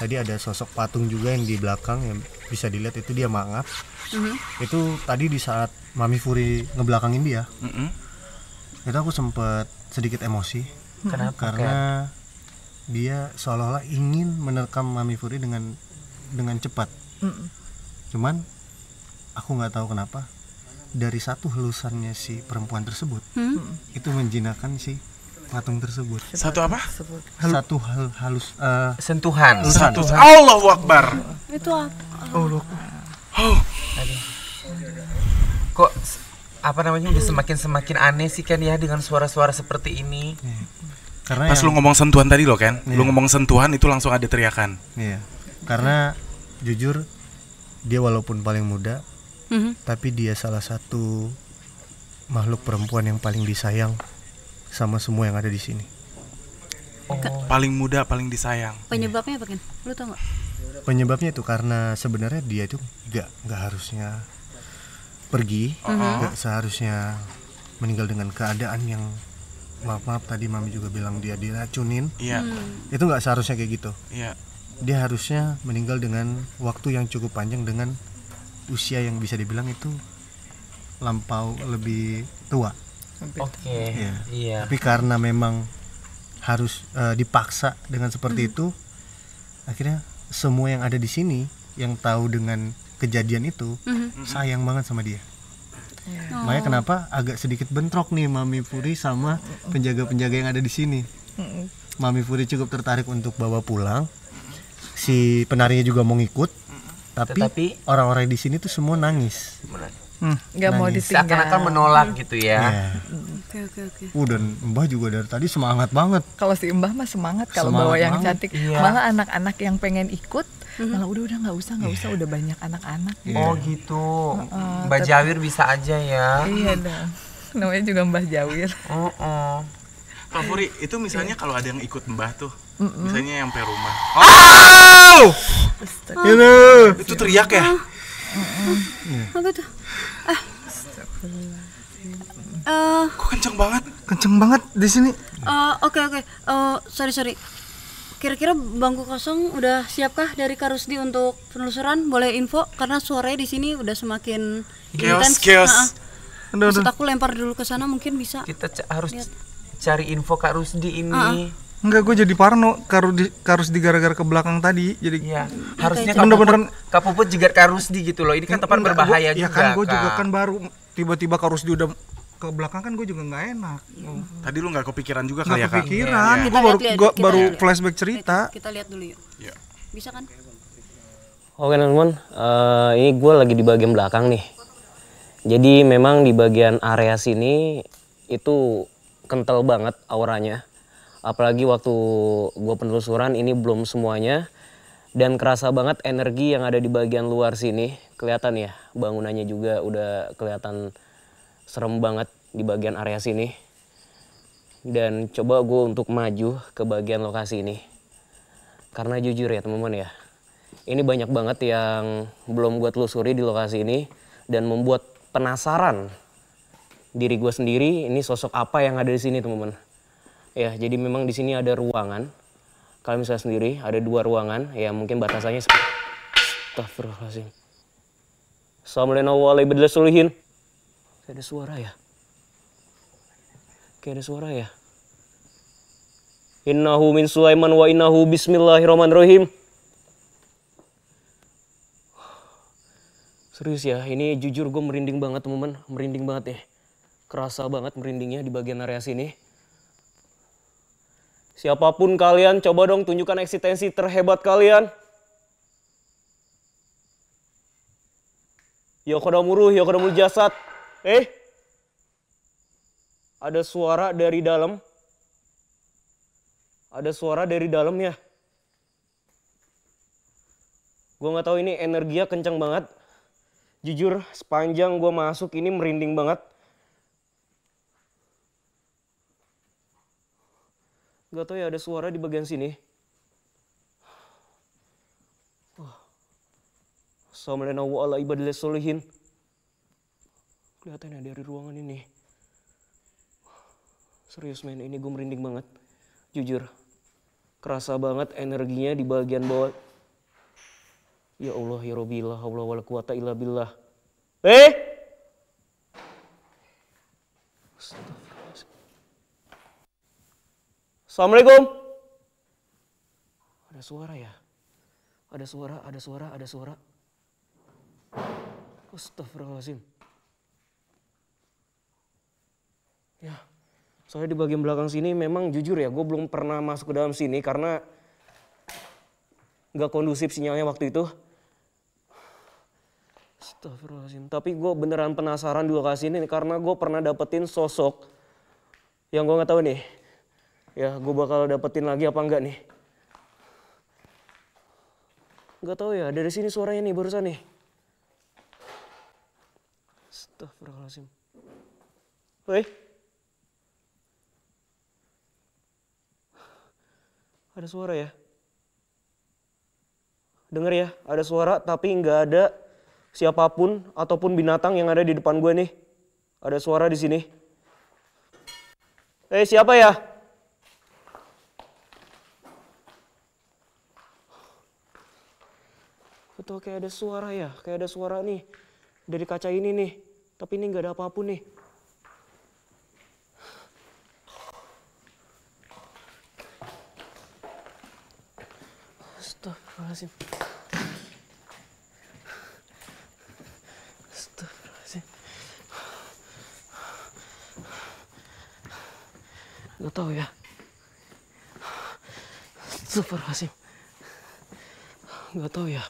tadi ada sosok patung juga yang di belakang yang bisa dilihat, itu dia mangap. Itu tadi di saat Mami Furi ngebelakangin dia, itu aku sempet sedikit emosi. Kenapa? Karena dia seolah-olah ingin menerkam Mami Furi dengan cepat. Cuman aku nggak tahu kenapa dari satu helusannya si perempuan tersebut itu menjinakkan si patung tersebut. Satu apa? Satu halus Sentuhan. Allahu Akbar. Itu apa? Kok apa namanya udah semakin aneh sih kan ya dengan suara-suara seperti ini. karena Pas lu ngomong sentuhan tadi lo kan, lu ngomong sentuhan itu langsung ada teriakan. Iya. Karena jujur dia walaupun paling muda, tapi dia salah satu makhluk perempuan yang paling disayang sama semua yang ada di sini. Paling muda, paling disayang. Penyebabnya apa kan? Lu tau nggak? Penyebabnya itu karena sebenarnya dia itu nggak harusnya pergi, nggak seharusnya meninggal dengan keadaan yang maaf tadi Mami juga bilang dia diracunin. Iya. Itu nggak seharusnya kayak gitu. Iya. Dia harusnya meninggal dengan waktu yang cukup panjang, dengan usia yang bisa dibilang itu lampau lebih tua. Oke. Iya. Tapi karena memang harus dipaksa dengan seperti itu, akhirnya semua yang ada di sini yang tahu dengan kejadian itu sayang banget sama dia. Makanya kenapa agak sedikit bentrok nih Mami Furi sama penjaga-penjaga yang ada di sini. Mami Furi cukup tertarik untuk bawa pulang. Si penarinya juga mau ngikut, tapi orang-orang di sini tuh semua nangis. Nggak mau ditinggal. Seakan-akan menolak gitu ya. Oke. Dan Mbah juga dari tadi semangat banget. Kalau si Mbah mah semangat kalau Semangat bawa yang banget. cantik. Malah anak-anak yang pengen ikut malah udah nggak usah udah banyak anak-anak. Oh gitu. Mbak Jawir bisa aja ya. Iya dong. Namanya juga Mbah Jawir. Pak Furi, itu misalnya kalau ada yang ikut Mbah tuh, misalnya yang rumah. Itu teriak ya? Apa tuh? Kok kenceng banget? Kenceng banget di sini. Oke. Sorry. Kira-kira bangku kosong udah siapkah dari Kak Rusdi untuk penelusuran? Boleh info karena suaranya di sini udah semakin intens. Chaos. Maksud aku lempar dulu ke sana mungkin bisa. Kita harus cari info Kak Rusdi ini. Enggak, gue jadi parno Kak Rusdi gara-gara ke belakang tadi. Jadi Iya. Harusnya bener-bener Kak Puput juga Kak Rusdi gitu loh. Ini kan tempat berbahaya juga. Ya kan gue juga kan baru tiba-tiba Kak Rusdi udah ke belakang, kan gue juga nggak enak. Tadi lu nggak kepikiran juga Nggak kali ya Kak? kepikiran, Kita gue lihat, baru kita flashback cerita. Kita lihat dulu yuk. Iya. Bisa kan? Oke teman-teman, ini gue lagi di bagian belakang nih. Jadi memang di bagian area sini itu kental banget auranya. Apalagi waktu gue penelusuran ini belum semuanya. Dan kerasa banget energi yang ada di bagian luar sini. Kelihatan ya, bangunannya juga udah kelihatan serem banget di bagian area sini. Dan coba gue untuk maju ke bagian lokasi ini. Karena jujur ya teman-teman ya, ini banyak banget yang belum gue telusuri di lokasi ini. Dan membuat penasaran diri gue sendiri, ini sosok apa yang ada di sini teman-teman. Ya, jadi memang di sini ada ruangan. Kalian bisa sendiri, ada 2 ruangan. Ya mungkin batasannya Astagfirullahaladzim. Assalamualaikum warahmatullahi wabarakatuh. Kayak ada suara ya? Kayak ada suara ya? Innahu min Sulaiman wa innahu bismillahirrahmanirrahim. Serius ya, ini jujur gue merinding banget teman-teman. Merinding banget ya. Kerasa banget merindingnya di bagian area sini. Siapapun kalian, coba dong tunjukkan eksistensi terhebat kalian. Ya qadamul ruh, ya qadamul jasad. Ada suara dari dalam. Ada suara dari dalam ya. Gue gak tahu ini energinya kencang banget. Jujur sepanjang gue masuk ini merinding banget. Gak tau ya ada suara di bagian sini. Assalamualaikum warahmatullahi wabarakatuh. Kelihatan ya dari ruangan ini. Serius men, ini gue merinding banget. Jujur. Kerasa banget energinya di bagian bawah. Ya Allah ya Rabbi, la haula wala quwata illa billah. Assalamualaikum. Ada suara ya? Ada suara. Astagfirullahaladzim. Ya, soalnya di bagian belakang sini memang jujur ya, gue belum pernah masuk ke dalam sini karena nggak kondusif sinyalnya waktu itu. Astagfirullahaladzim. Tapi gue beneran penasaran di lokasi ini karena gue pernah dapetin sosok yang gue nggak tahu nih. Ya, gue bakal dapetin lagi apa enggak nih? Nggak tahu ya. Dari sini suaranya nih barusan nih. Astagfirullahaladzim. Ada suara ya? Dengar ya, ada suara tapi nggak ada siapapun ataupun binatang yang ada di depan gue nih. Ada suara di sini. Siapa ya? Betul, kayak ada suara ya, kayak ada suara nih dari kaca ini nih. Tapi ini nggak ada apapun nih. Astagfirullahaladzim. Gak tahu ya. Astagfirullahaladzim. Gak tahu ya.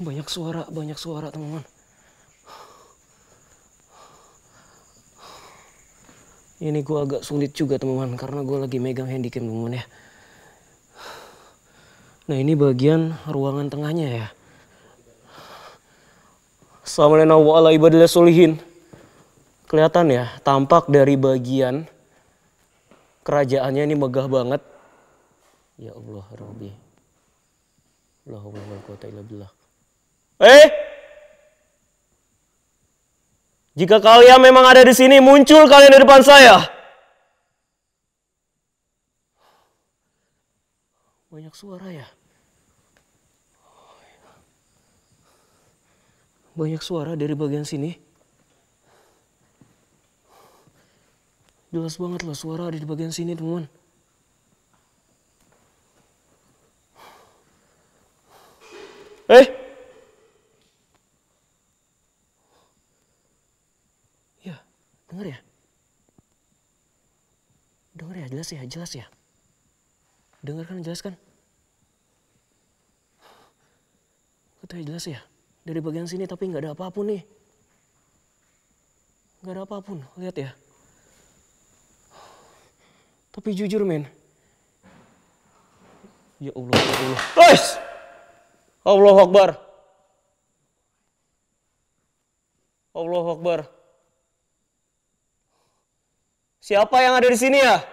Banyak suara teman-teman. Ini gue agak sulit juga teman-teman karena gue lagi megang handycam teman-teman ya. Nah ini bagian ruangan tengahnya ya. Assalamualaikum warahmatullahi wabarakatuh. Kelihatan ya, tampak dari bagian kerajaannya ini megah banget. Ya Allah, Rabbi. La haula wala quwata illa billah. Jika kalian memang ada di sini, muncul kalian di depan saya. Banyak suara ya. Banyak suara dari bagian sini. Jelas banget lah suara ada di bagian sini teman-teman. Ya, dengar ya. Dengar ya, jelas ya. Dengar kan, jelas kan? Katanya jelas ya. Dari bagian sini tapi nggak ada apapun nih. Nggak ada apapun, lihat ya. Tapi jujur men. Ya Allah, ya Allah. Allahu Akbar. Allahu Akbar. Siapa yang ada di sini ya?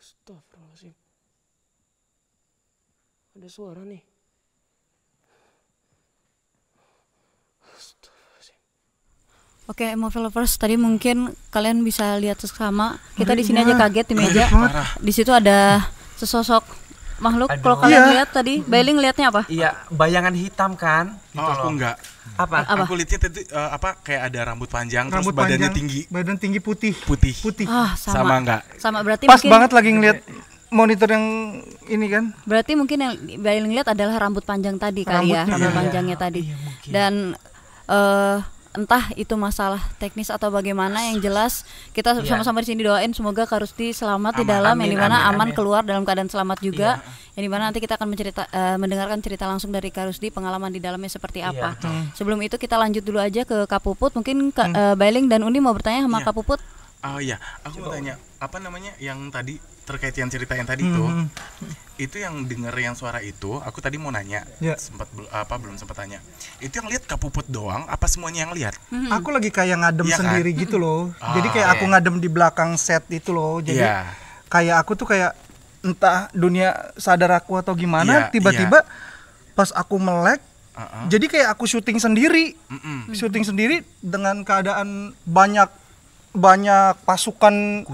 Astagfirullahaladzim. Ada suara nih. Oke, Movie Lovers, tadi mungkin kalian bisa lihat sama. Kita di sini aja kaget di meja. Di situ ada sesosok makhluk. Kalau kalian lihat tadi, Bailing lihatnya apa? Iya, bayangan hitam kan? Gitu aku enggak. Apa? Aku lihatnya tadi kayak ada rambut panjang, terus badannya tinggi. Badan tinggi putih. Sama enggak? Sama berarti pas mungkin banget lagi ngeliat monitor yang ini kan. Berarti mungkin yang Bailing lihat adalah rambut panjang tadi kali ya, rambut panjangnya tadi. Dan entah itu masalah teknis atau bagaimana, yang jelas kita sama-sama di sini doain semoga Kak Rusdi selamat di dalam, yang dimana aman keluar dalam keadaan selamat juga, yang dimana nanti kita akan mendengarkan cerita langsung dari Kak Rusdi, pengalaman di dalamnya seperti apa. Sebelum itu kita lanjut dulu aja ke Kak Puput, mungkin Bailing dan Undi mau bertanya sama Kak Puput. Oh iya, aku mau tanya apa namanya yang tadi terkait yang cerita yang tadi tuh. Itu yang denger yang suara itu, aku tadi mau nanya, belum sempat tanya. Itu yang lihat Kak Puput doang, apa semuanya yang lihat? Aku lagi kayak ngadem sendiri kan? Gitu loh. Jadi kayak aku ngadem di belakang set itu loh. Jadi kayak aku tuh kayak entah dunia sadar aku atau gimana, tiba-tiba pas aku melek, jadi kayak aku syuting sendiri. Syuting sendiri dengan keadaan banyak pasukan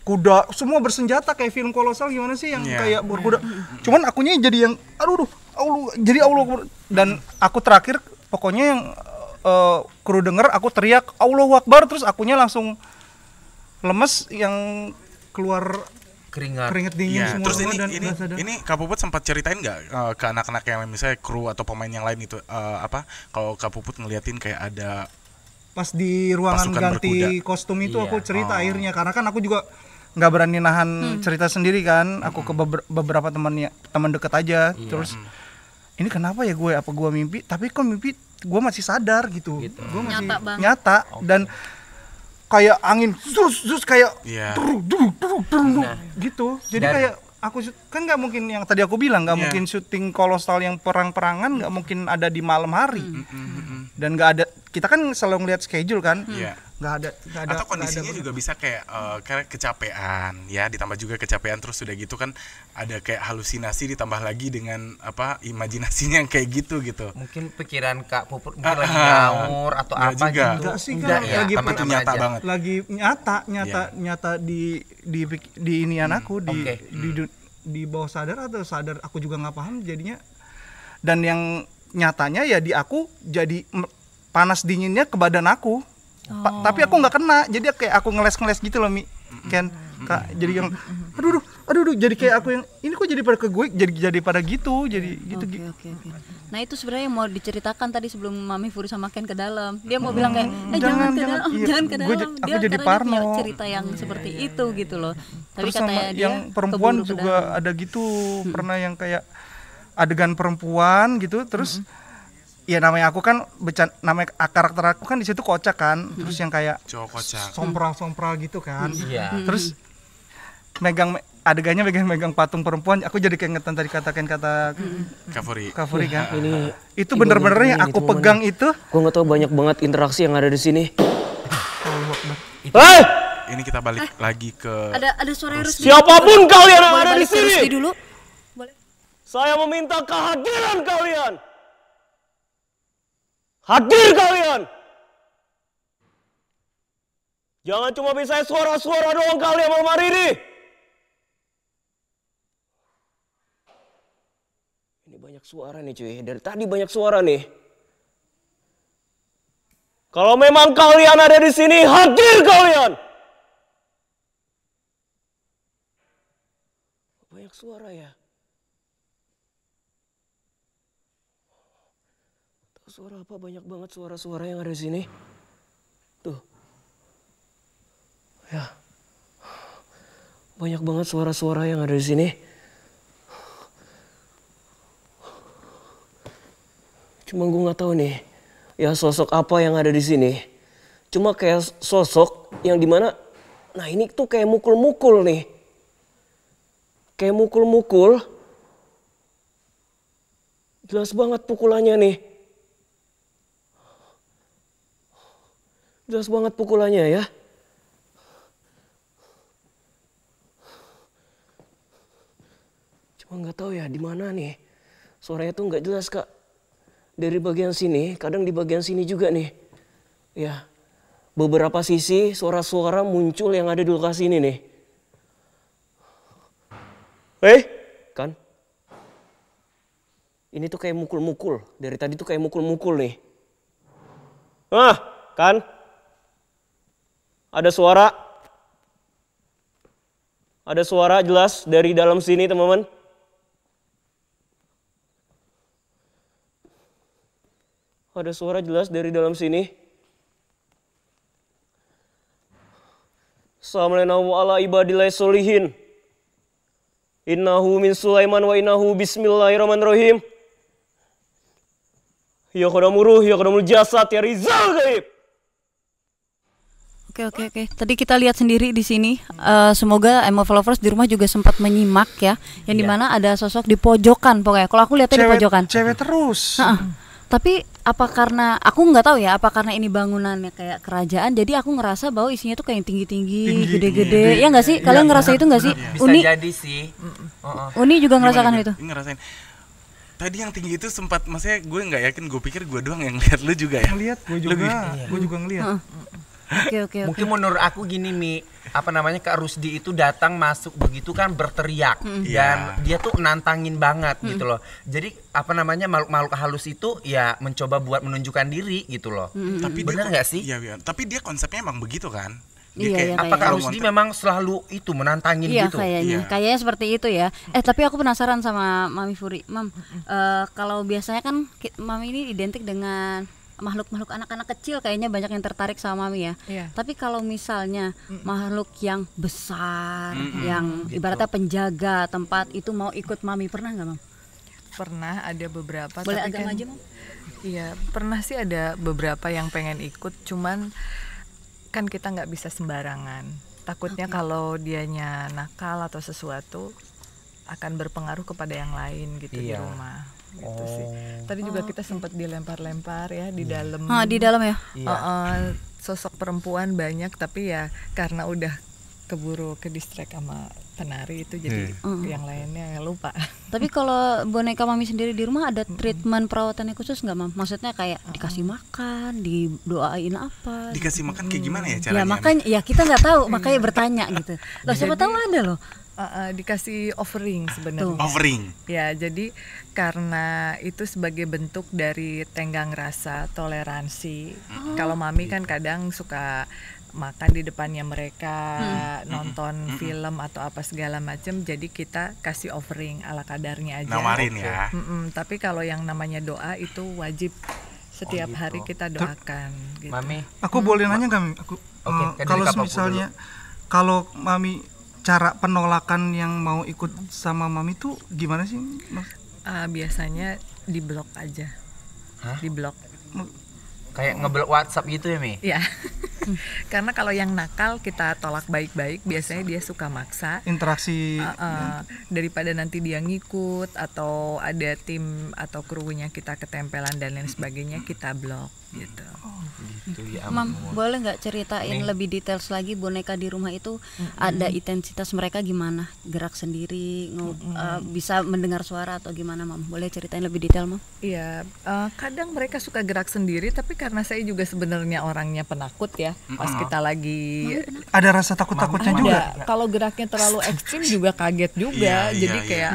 kuda semua bersenjata kayak film kolosal gimana sih yang kayak berkuda. Cuman akunya jadi yang aduh jadi Allah, dan aku terakhir pokoknya yang kru denger aku teriak Allahu Akbar, terus akunya langsung lemes yang keluar keringet dingin semua. Terus dan ini Kak Puput sempat ceritain nggak ke anak-anak yang misalnya kru atau pemain yang lain itu kalau Kak Puput ngeliatin kayak ada pas di ruangan pasukan ganti berkuda. kostum itu aku cerita akhirnya, karena kan aku juga nggak berani nahan cerita sendiri kan, aku ke beberapa teman deket aja, terus ini kenapa ya gue, apa gue mimpi, tapi kok mimpi gue masih sadar gitu. Gue masih nyata dan kayak angin zus kayak gitu, jadi kayak aku kan nggak mungkin yang tadi aku bilang nggak mungkin syuting kolosal yang perang-perangan nggak mungkin ada di malam hari dan nggak ada, kita kan selalu ngeliat schedule kan, nggak ada atau kondisinya juga bisa kayak kayak kecapean ya, ditambah juga kecapean terus sudah gitu kan ada kayak halusinasi ditambah lagi dengan imajinasinya yang kayak gitu. Mungkin pikiran Kak Puput mungkin lagi ngawur atau apa juga. gitu. Enggak sih kan, lagi tapi itu nyata banget. Lagi nyata di inian aku di bawah sadar atau sadar aku juga nggak paham jadinya, dan yang nyatanya ya di aku jadi panas dinginnya ke badan aku. Tapi aku nggak kena, jadi kayak aku ngeles gitu loh kan Kak, jadi yang aduh jadi kayak aku yang ini kok jadi pada ke gue, jadi pada gitu, jadi gitu. Oke. Nah itu sebenarnya yang mau diceritakan tadi sebelum Mami Furi sama Ken ke dalam, dia mau bilang kayak jangan ke dalam, dia jadi karena parno. dia punya cerita yang seperti itu gitu loh. Tapi Terus katanya sama dia yang perempuan keburu ke juga dalam. ada gitu, pernah yang kayak adegan perempuan gitu, terus ya namanya aku kan namanya karakter aku kan di situ kocak kan, terus yang kayak Cowok kocak. sompral gitu kan, Terus adegannya megang patung perempuan, aku jadi keingetan tadi kata Kafuri kan, itu bener-bener yang aku pegang itu. Gue nggak tahu banyak banget interaksi yang ada di sini. Ini kita balik lagi ke Ada suara Rusdi. Siapapun kalian yang Boleh ada di balik ke sini, Rusdi dulu. Boleh. saya meminta kehadiran kalian. Hadir kalian. Jangan cuma bisa suara-suara doang kalian malam hari ini. Ini banyak suara nih cuy, dari tadi banyak suara nih. Kalau memang kalian ada di sini, hadir kalian. Banyak suara ya. Suara apa, banyak banget suara-suara yang ada di sini. Tuh. Ya. Banyak banget suara-suara yang ada di sini. Cuma gue nggak tahu nih, ya sosok apa yang ada di sini. Cuma kayak sosok yang dimana, nah ini tuh kayak mukul-mukul nih. Kayak mukul-mukul. Jelas banget pukulannya nih. Jelas banget pukulannya ya. Cuma nggak tahu ya di mana nih. Suaranya tuh nggak jelas Kak. Dari bagian sini, kadang di bagian sini juga nih. Ya, beberapa sisi suara-suara muncul yang ada di lokasi ini nih. Kan? Ini tuh kayak mukul-mukul. Dari tadi tuh kayak mukul-mukul nih. Kan? Ada suara. Ada suara jelas dari dalam sini teman-teman. Ada suara jelas dari dalam sini. Assalamualaikum ala ibadillahi sholihin. Innahu min Sulaiman wa innahu bismillahirrahmanirrahim. Ya qadamul ya qadamul jasad ya rizal gaib. Oke. Tadi kita lihat sendiri di sini. Semoga MOV Lovers di rumah juga sempat menyimak ya. Yang dimana ada sosok di pojokan pokoknya. Kalau aku lihatnya di pojokan. Cewek terus. Tapi apa karena aku nggak tahu ya, apa karena ini bangunannya kayak kerajaan, jadi aku ngerasa bahwa isinya tuh kayak yang tinggi-tinggi, gede-gede. Ya nggak sih? Kalian ngerasa itu nggak sih? Bisa Uni jadi sih. Uni juga ngerasakan itu. Ngerasain. Tadi yang tinggi itu sempat, maksudnya gue nggak yakin, gue pikir gue doang yang lihat, lu juga ya? Ngeliat, gue juga ngeliat. Oke. Mungkin menurut aku gini Mi, apa namanya Kak Rusdi itu datang masuk begitu kan berteriak dan dia tuh nantangin banget gitu loh. Jadi apa namanya makhluk halus itu ya mencoba buat menunjukkan diri gitu loh. Tapi benar nggak sih? Iya. Tapi dia konsepnya emang begitu kan? Iya, Apa Kak Rusdi memang selalu itu menantangin gitu? Kayaknya seperti itu ya. Tapi aku penasaran sama Mami Furi, Mam. Kalau biasanya kan Mami ini identik dengan makhluk-makhluk anak-anak kecil, kayaknya banyak yang tertarik sama Mami ya. Tapi kalau misalnya makhluk yang besar, yang ibaratnya penjaga tempat itu mau ikut Mami, pernah nggak Mam? Pernah, ada beberapa. Boleh tapi agak kan, maju Mam? Iya, pernah sih ada beberapa yang pengen ikut, cuman kan kita nggak bisa sembarangan. Takutnya kalau dianya nakal atau sesuatu akan berpengaruh kepada yang lain gitu di rumah. Gitu sih. Tadi juga kita sempat dilempar-lempar ya di dalam. Di dalam ya? Sosok perempuan banyak, tapi ya karena udah keburu ke distract sama penari itu jadi yang lainnya lupa. Tapi kalau boneka Mami sendiri di rumah ada treatment perawatannya khusus nggak Mam? Maksudnya kayak dikasih makan, didoain apa? Dikasih makan kayak gimana ya caranya? Ya makanya ya kita nggak tahu, makanya bertanya gitu. Loh siapa tahu ada loh. Dikasih offering sebenarnya. Offering. Ya, jadi karena itu sebagai bentuk dari tenggang rasa, toleransi. Kalau Mami kan kadang suka makan di depannya mereka, nonton film atau apa segala macam, jadi kita kasih offering ala kadarnya aja. Nawarin ya. Tapi kalau yang namanya doa itu wajib setiap hari kita doakan. Gitu. Mami, Aku boleh nanya nggak, Mi? Kalau misalnya kalau Mami cara penolakan yang mau ikut sama Mami tuh gimana sih? Biasanya di blok aja. Di blok. kayak ngeblok WhatsApp gitu ya Mi? Iya. Karena kalau yang nakal kita tolak baik-baik, biasanya dia suka maksa. Interaksi. Daripada nanti dia ngikut atau ada tim atau krunya kita ketempelan dan lain sebagainya, kita blok gitu. Gitu ya. Mam, boleh nggak ceritain lebih details lagi boneka di rumah itu ada intensitas mereka gimana? Gerak sendiri, bisa mendengar suara atau gimana Mam? Boleh ceritain lebih detail Mam? Iya, kadang mereka suka gerak sendiri, tapi karena saya juga sebenarnya orangnya penakut ya. Pas kita lagi Ada rasa takut-takutnya juga. Kalau geraknya terlalu ekstrim juga kaget juga. Jadi kayak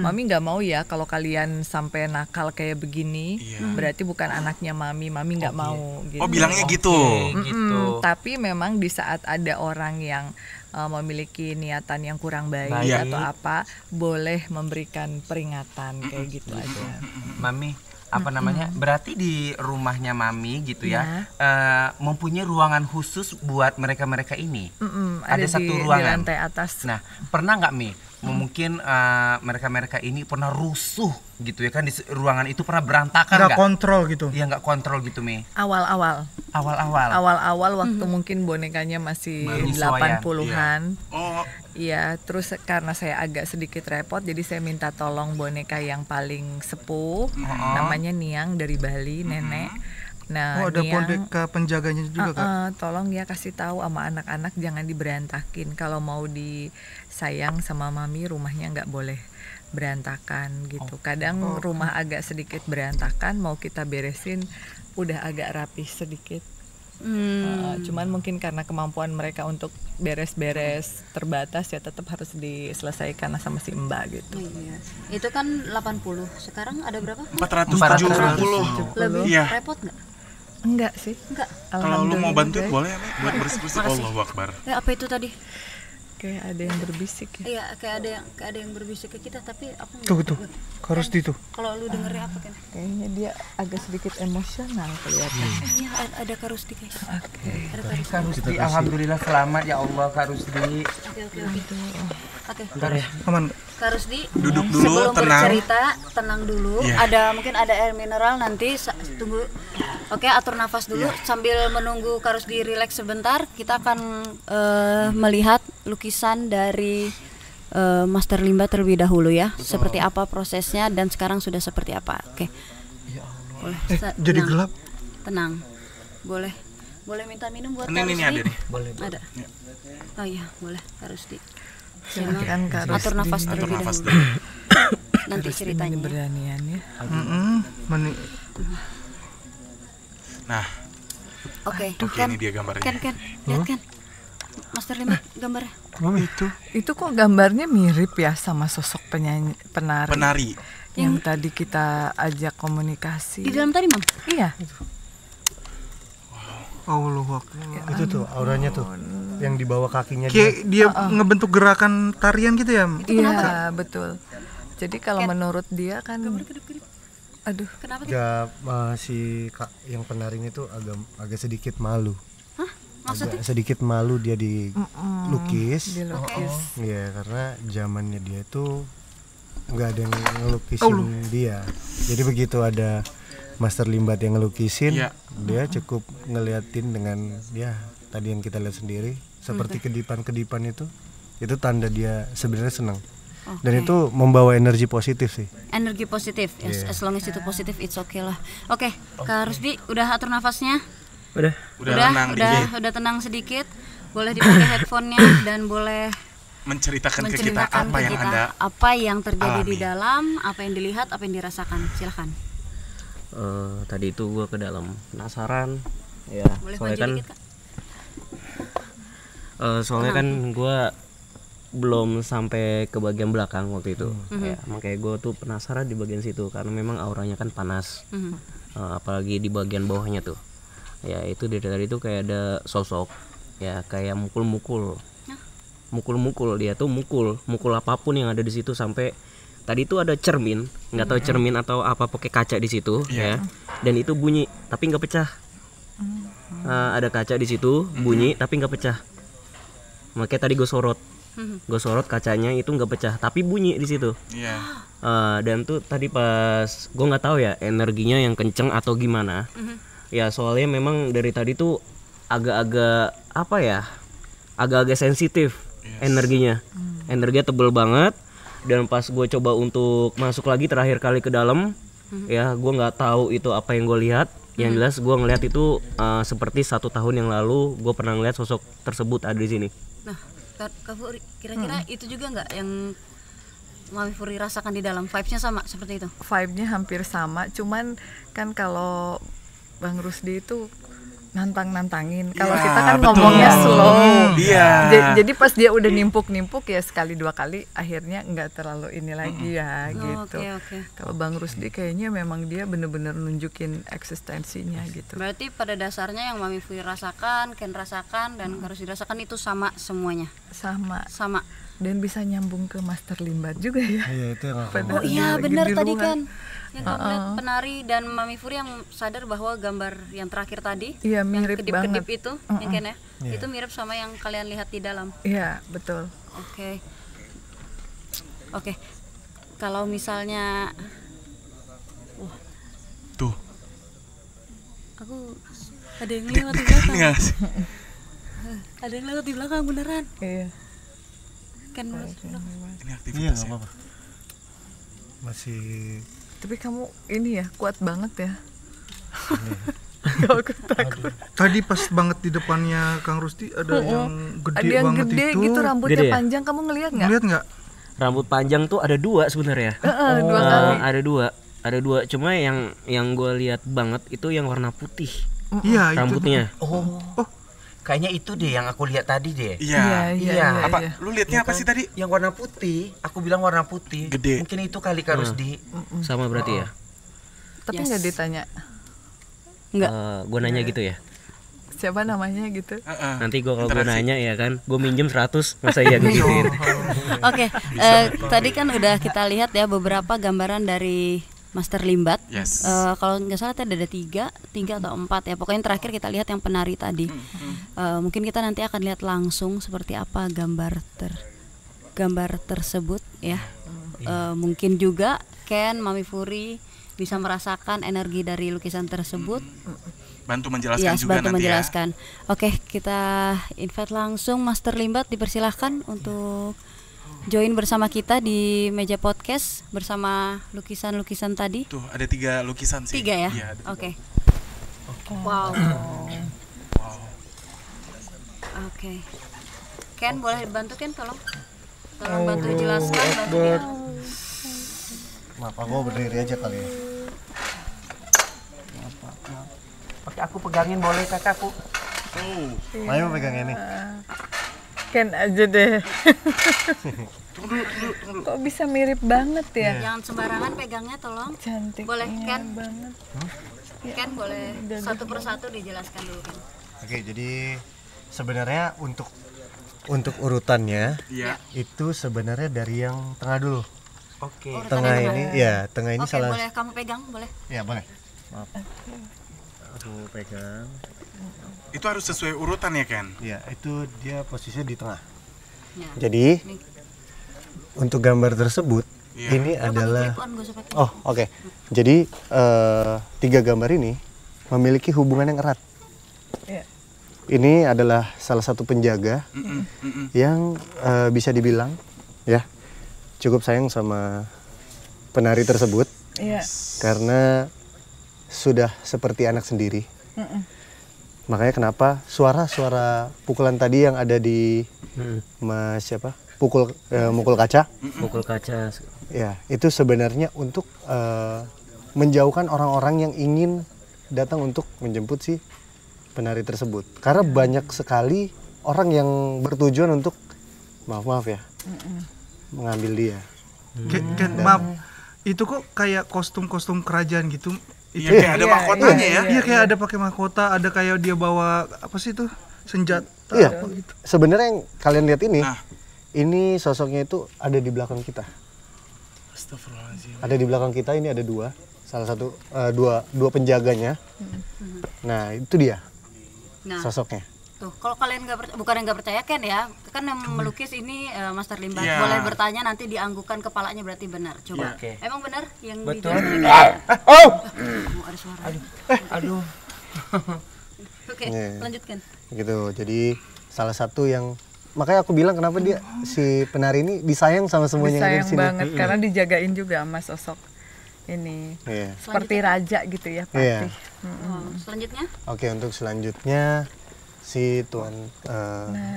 Mami nggak mau ya kalau kalian sampai nakal kayak begini, berarti bukan anaknya Mami. Mami nggak mau. Gitu. Oh bilangnya gitu. Gitu. Tapi memang di saat ada orang yang memiliki niatan yang kurang baik atau apa, boleh memberikan peringatan kayak gitu aja. Mami, apa namanya? Berarti di rumahnya Mami gitu ya, mempunyai ruangan khusus buat mereka-mereka ini. Ada satu ruangan di lantai atas. Nah, pernah nggak Mi? Mungkin mereka-mereka ini pernah rusuh gitu ya kan, di ruangan itu pernah berantakan nggak? Kontrol gitu. Iya nggak kontrol gitu Mi. Awal-awal waktu mungkin bonekanya masih 80-an. Oh. Iya, terus karena saya agak sedikit repot, jadi saya minta tolong boneka yang paling sepuh, namanya Niang dari Bali, nenek. Nah, ada Niang, boneka penjaganya juga Kak. tolong ya kasih tahu sama anak-anak jangan diberantakin. Kalau mau disayang sama Mami, rumahnya nggak boleh berantakan gitu. Kadang rumah agak sedikit berantakan, mau kita beresin udah agak rapih sedikit. Cuman mungkin karena kemampuan mereka untuk beres-beres terbatas, ya tetap harus diselesaikan sama si Mbak gitu. Iya. Itu kan 80. Sekarang ada berapa? 470. Lebih Iya. repot nggak? Enggak sih. Enggak. Kalau lu mau bantuin Alhamdulillah. boleh ya, Mi? Buat bersih-bersih. Allahu Akbar. Apa itu tadi? Kayak ada yang berbisik ya. Iya, kayak ada yang berbisik ke kita, tapi aku Tuh. Harus di tuh. Kalau lu dengernya apa kan? Kayaknya dia agak sedikit emosional kelihatan. Iya, ada Kak Rusdi guys. Oke. Ada Kak Rusdi. Kak Rusdi, alhamdulillah selamat ya Allah Kak Rusdi. Oke. Bentar ya. Aman. Kak Rusdi, Duduk dulu, sebelum tenang. bercerita, tenang dulu. Iya. Mungkin ada air mineral nanti. Tunggu. Oke, atur nafas dulu sambil menunggu Kak Rusdi rileks sebentar. Kita akan melihat lukisan dari Master Limba terlebih dahulu ya. Seperti apa prosesnya dan sekarang sudah seperti apa. Oke. Boleh. Jadi Tenang. gelap. Tenang. Boleh minta minum buat Kak Ini Rusdi? ada nih. Boleh. Ada. Oh iya, boleh Kak Rusdi. Silakan Kak Rusdi. Atur nafas Atur terlebih nafas dahulu. dulu. Nanti ceritanya. Beranian ya. Nah, Oke, Oke, ini dia gambarnya. Ken, lihat Ken. Master Limbat gambarnya. Oh itu kok gambarnya mirip ya sama sosok penari yang tadi kita ajak komunikasi. Di dalam tadi, Mam? Iya. Allah Itu tuh auranya tuh yang di bawah kakinya kayak dia ngebentuk gerakan tarian gitu ya. Iya, betul. Jadi kalau menurut dia kan aduh, Kenapa tuh? si kak yang penari itu agak sedikit malu. Hah? Maksudnya? Agak sedikit malu dia dilukis. dilukis. Iya, karena zamannya dia itu nggak ada yang ngelukisin dia. Jadi begitu ada Master Limbat yang ngelukisin, dia cukup ngeliatin dengan ya tadi yang kita lihat sendiri seperti kedipan-kedipan itu tanda dia sebenarnya senang. Dan itu membawa energi positif sih. Energi positif, yes. As long as itu positif, it's okay lah. Oke, Kak Rusdi, udah atur nafasnya? Udah Tenang sedikit. Boleh dipakai headphone-nya dan boleh menceritakan ke kita apa yang Anda apa yang terjadi alami di dalam, apa yang dilihat, apa yang dirasakan. Silahkan. Tadi itu gue ke dalam penasaran ya. Boleh Soalnya maju kan dikit, Kak? soalnya kan gue belum sampai ke bagian belakang waktu itu ya, makanya gue tuh penasaran di bagian situ karena memang auranya kan panas. Apalagi di bagian bawahnya tuh ya, itu dari tadi tuh kayak ada sosok ya, kayak mukul dia tuh mukul apapun yang ada di situ. Sampai tadi tuh ada cermin, nggak tahu cermin atau apa, pakai kaca di situ ya, dan itu bunyi tapi nggak pecah. Ada kaca di situ bunyi tapi nggak pecah. Makanya tadi gue sorot kacanya, itu nggak pecah tapi bunyi di situ. Dan tuh tadi pas gue nggak tahu ya energinya yang kenceng atau gimana. Ya soalnya memang dari tadi tuh agak-agak apa ya, agak-agak sensitif energinya. Energinya tebel banget. Dan pas gue coba untuk masuk lagi terakhir kali ke dalam, ya gue nggak tahu itu apa yang gue lihat. Yang jelas gue ngeliat itu seperti 1 tahun yang lalu gue pernah ngeliat sosok tersebut ada di sini. Nah, Kak Furi, kira-kira itu juga nggak yang Mami Furi rasakan di dalam? Vibes-nya sama seperti itu? Vibe-nya hampir sama, cuman kan kalau Bang Rusdi itu nantangin. Kalau kita kan ngomongnya slow. Jadi pas dia udah nimpuk ya sekali 2 kali, akhirnya nggak terlalu ini lagi ya gitu. Okay. Kalau Bang Rusdi kayaknya memang dia bener-bener nunjukin eksistensinya gitu. Berarti pada dasarnya yang Mami Furi rasakan, Ken rasakan, dan harus dirasakan itu sama semuanya? Sama. Dan bisa nyambung ke Master Limbat juga ya. Iya, itu yang aku Oh iya benar tadi kan yang kamu lihat penari dan Mami Furi yang sadar bahwa gambar yang terakhir tadi, iya, mirip yang kedip-kedip banget itu, yang Ken ya, itu mirip sama yang kalian lihat di dalam. Iya betul. Oke. Kalau misalnya, tuh, aku ada yang lewat di belakang. Ada yang lewat di belakang beneran. Iya. Kan ini aktivitas apa-apa. Masih. Tapi kamu ini ya kuat banget ya. Tadi pas banget di depannya Kang Rusdi ada yang gede ada yang banget gede itu. gitu, rambutnya Gede ya? panjang, kamu ngelihat nggak? Lihat nggak? Rambut panjang tuh ada 2 sebenarnya. 2 kali. Ada dua. Cuma yang gue lihat banget itu yang warna putih. Iya, Rambutnya. Kayaknya itu deh yang aku lihat tadi deh. Iya. Apa? Lu lihatnya apa sih tadi? Yang warna putih. Aku bilang warna putih. Gede. Mungkin itu kali Kak Rusdi. Sama berarti ya. Tapi nggak ditanya enggak. Gue nanya gitu ya. siapa namanya gitu. Nanti kalau gue nanya ya kan, gue minjem 100 masa iya gituin. Oke, tadi kan udah kita lihat ya beberapa gambaran dari Master Limbat. Yes. Kalau nggak salah tadi ada 3 atau 4 ya. Pokoknya yang terakhir kita lihat yang penari tadi. Mungkin kita nanti akan lihat langsung seperti apa gambar tersebut ya. Mungkin juga Ken, Mami Furi bisa merasakan energi dari lukisan tersebut. Bantu menjelaskan juga bantu nanti menjelaskan. Oke, kita invite langsung Master Limbat, dipersilahkan untuk join bersama kita di meja podcast bersama lukisan-lukisan tadi. Tuh, ada 3 lukisan sih. 3 ya? Iya, Oke. Wow. Oke. Ken, boleh bantu Ken, tolong bantu jelaskan, bantu dia. Maaf, aku berdiri aja kali ya. Oke, aku pegangin boleh kakakku? Ayo pegang ini. Ken aja deh. Kok bisa mirip banget ya? Jangan sembarangan pegangnya, tolong. Cantik. Boleh, Ken? banget. Ken boleh satu persatu dijelaskan dulu kan. Oke, jadi sebenarnya untuk urutannya Iya. itu sebenarnya dari yang tengah dulu. Oke. Tengah ini, ya tengah ini Oke, salah. boleh kamu pegang, boleh. Ya boleh. Maaf. Aku pegang. Itu harus sesuai urutan ya Ken? Ya itu dia posisinya di tengah. Ya. Jadi Nih. untuk gambar tersebut Iya. ini adalah. Clip on, gak usah pakai. Oh oke. Jadi 3 gambar ini memiliki hubungan yang erat. Iya. Ini adalah salah satu penjaga yang bisa dibilang ya cukup sayang sama penari tersebut Iya. karena sudah seperti anak sendiri. Makanya kenapa suara pukulan tadi yang ada di Mas siapa mukul kaca Pukul kaca. ya itu sebenarnya untuk menjauhkan orang-orang yang ingin datang untuk menjemput si penari tersebut karena banyak sekali orang yang bertujuan untuk maaf ya mengambil dia. Ken, maaf, itu kok kayak kostum-kostum kerajaan gitu. Iya, kayak ada mahkotanya ya. Iya, kayak ada pakai mahkota, ada kayak dia bawa apa sih itu? Senjata Iya. apa gitu. Sebenarnya yang kalian lihat ini, Nah. ini sosoknya itu ada di belakang kita. Astagfirullahaladzim. Ada di belakang kita ini ada dua, salah satu dua penjaganya. Nah itu dia Nah, sosoknya. tuh kalau kalian bukan yang nggak percaya Ken ya, kan yang melukis ini Master Limbat. Iya. Boleh bertanya nanti dianggukan kepalanya berarti benar. Coba. Oke. Emang benar yang Betul. dijelaskan? Oh, Oh, ada suara. Aduh. Oke, Iya. lanjutkan. gitu. Jadi salah satu yang makanya aku bilang kenapa dia si penari ini disayang sama semuanya yang ada Sayang di sini. banget karena dijagain juga sama sosok ini. Iya. Seperti raja gitu ya, Iya. Patih. Oh, selanjutnya? Oke, untuk selanjutnya si Tuan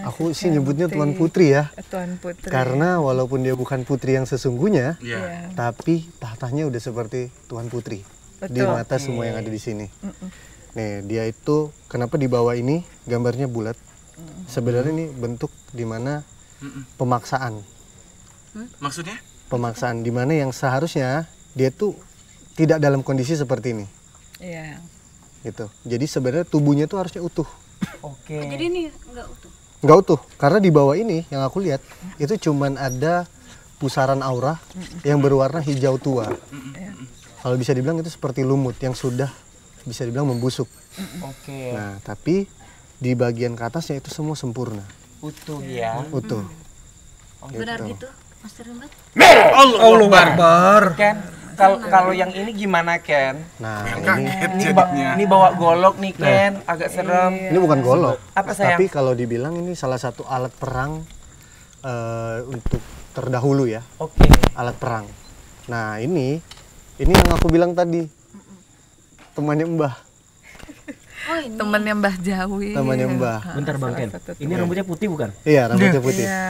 aku sih nyebutnya Tuan Putri ya. Tuan Putri. Karena walaupun dia bukan putri yang sesungguhnya, Iya. Iya. tapi tahtanya udah seperti Tuan Putri di Betul. mata semua yang ada di sini. Nih, dia itu kenapa di bawah ini gambarnya bulat? Sebenarnya ini bentuk dimana pemaksaan, Maksudnya? pemaksaan dimana yang seharusnya dia tuh tidak dalam kondisi seperti ini, Iya. gitu. Jadi sebenarnya tubuhnya tuh harusnya utuh, Oke. Oh, jadi ini enggak utuh. nggak utuh. Karena di bawah ini yang aku lihat itu cuman ada pusaran aura yang berwarna hijau tua. Kalau bisa dibilang itu seperti lumut yang sudah bisa dibilang membusuk. Oke. Nah, tapi di bagian ke atasnya itu semua sempurna, Utuh ya. utuh. Benar gitu, Master Limbat? Allah Akbar. Ken, kalau yang ini gimana Ken? Nah, Kaget Ini, jadinya. ini bawa golok nih Ken, agak serem. ini bukan golok. Apa, sayang? Tapi kalau dibilang ini salah satu alat perang untuk terdahulu ya, Oke. alat perang. Nah, ini yang aku bilang tadi. Temannya Mbah, Oh, ini. Temennya Mbah Jawi. temannya Mbah. Bentar Bang Ken. Ini rambutnya putih bukan? Iya, rambutnya putih. Iya.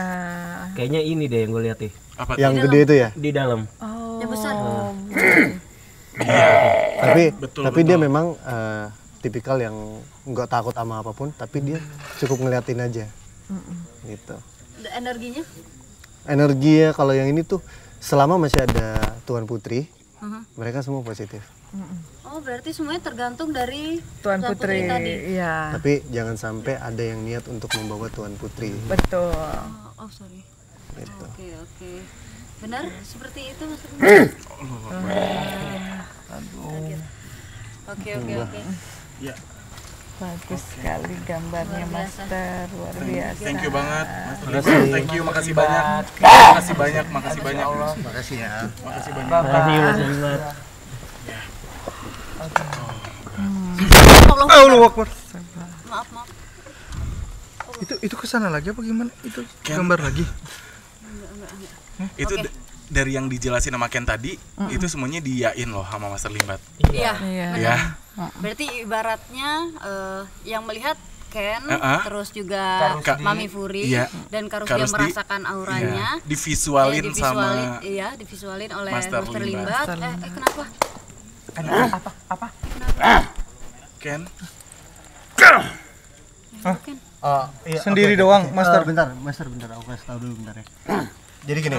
Kayaknya ini deh yang gue lihat nih. Apa tuh? Yang gede itu ya. Di dalam. Oh. Yang besar. Tapi dia memang tipikal yang nggak takut sama apapun, tapi dia cukup ngeliatin aja. Gitu. Energinya? Energinya kalau yang ini tuh selama masih ada Tuan Putri, mereka semua positif. Oh, berarti semuanya tergantung dari Tuan Putri. tadi. Iya. Tapi jangan sampai ada yang niat untuk membawa Tuan Putri. Betul. Oh, sorry. Gitu. Oke. Benar seperti itu Master Limbat? Oke. Ya. Bagus sekali gambarnya Master, luar biasa. Thank you banget. Thank you, makasih banyak. Makasih banyak. Makasih ya. Makasih banyak. Makasih Mas Limbat. Allah Akbar. Maaf. Itu kesana lagi apa gimana? Itu gambar lagi. Itu dari yang dijelasin sama Ken tadi, itu semuanya diyain loh sama Master Limbat. Iya. Iya. Ya. Berarti ibaratnya yang melihat Ken, terus juga Kak- Mami Furi Iya. dan Karus Kak dia Rusdi, merasakan auranya. Iya, divisualin sama divisualin oleh Master Master Limbat. Limbat. Kenapa? Apa? Ken. Iya, Sendiri oke. doang, Master. Bentar, aku kasih tahu dulu bentar ya. Jadi gini,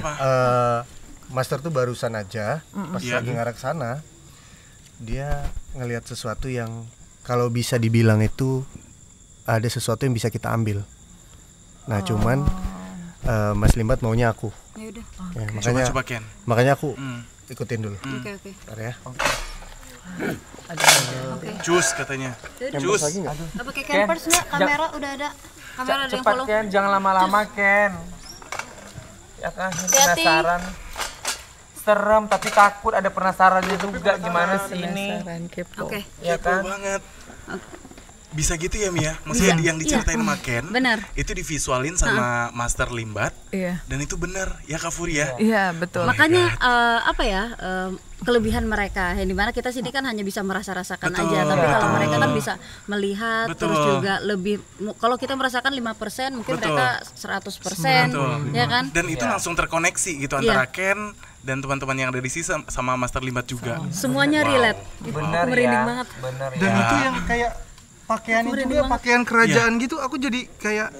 Master tuh barusan aja pas Iya. lagi ngarah ke sana, dia ngelihat sesuatu yang kalau bisa dibilang itu ada sesuatu yang bisa kita ambil. Nah, cuman Mas Limbat maunya aku. Ya udah. Ya, makanya Coba Ken. makanya aku ikutin dulu. Oke. Bentar ya. Cus katanya. Cus. Apa pakai campers nggak? Kamera udah ada. Kamera ada yang Cepat follow. Ken, jangan lama-lama Ken. Ya kan, Hati-hati. penasaran. Serem tapi takut, ada penasarannya juga gimana sih ini. Penasaran, kepo. Oke. Ya Kepo kan? banget. Bisa gitu ya Mia? Maksudnya Bisa. yang diceritain sama Ken, Benar. itu divisualin sama Master Limbat, Iya. dan itu bener ya Kak Furi ya? Iya, betul. Makanya apa ya kelebihan mereka yang dimana kita sini kan hanya bisa merasa-rasakan Betul, aja, tapi kalau betul. mereka kan bisa melihat, Betul. terus juga lebih kalau kita merasakan 5% mungkin Betul. mereka 100%, Betul. ya kan? Dan itu langsung terkoneksi gitu antara Ken dan teman-teman yang ada di sini sama Master Limbat juga. Semuanya relate. Bener Aku merinding ya. banget. Bener Dan ya. itu yang kayak pakaiannya juga pakaian kerajaan gitu, aku jadi kayak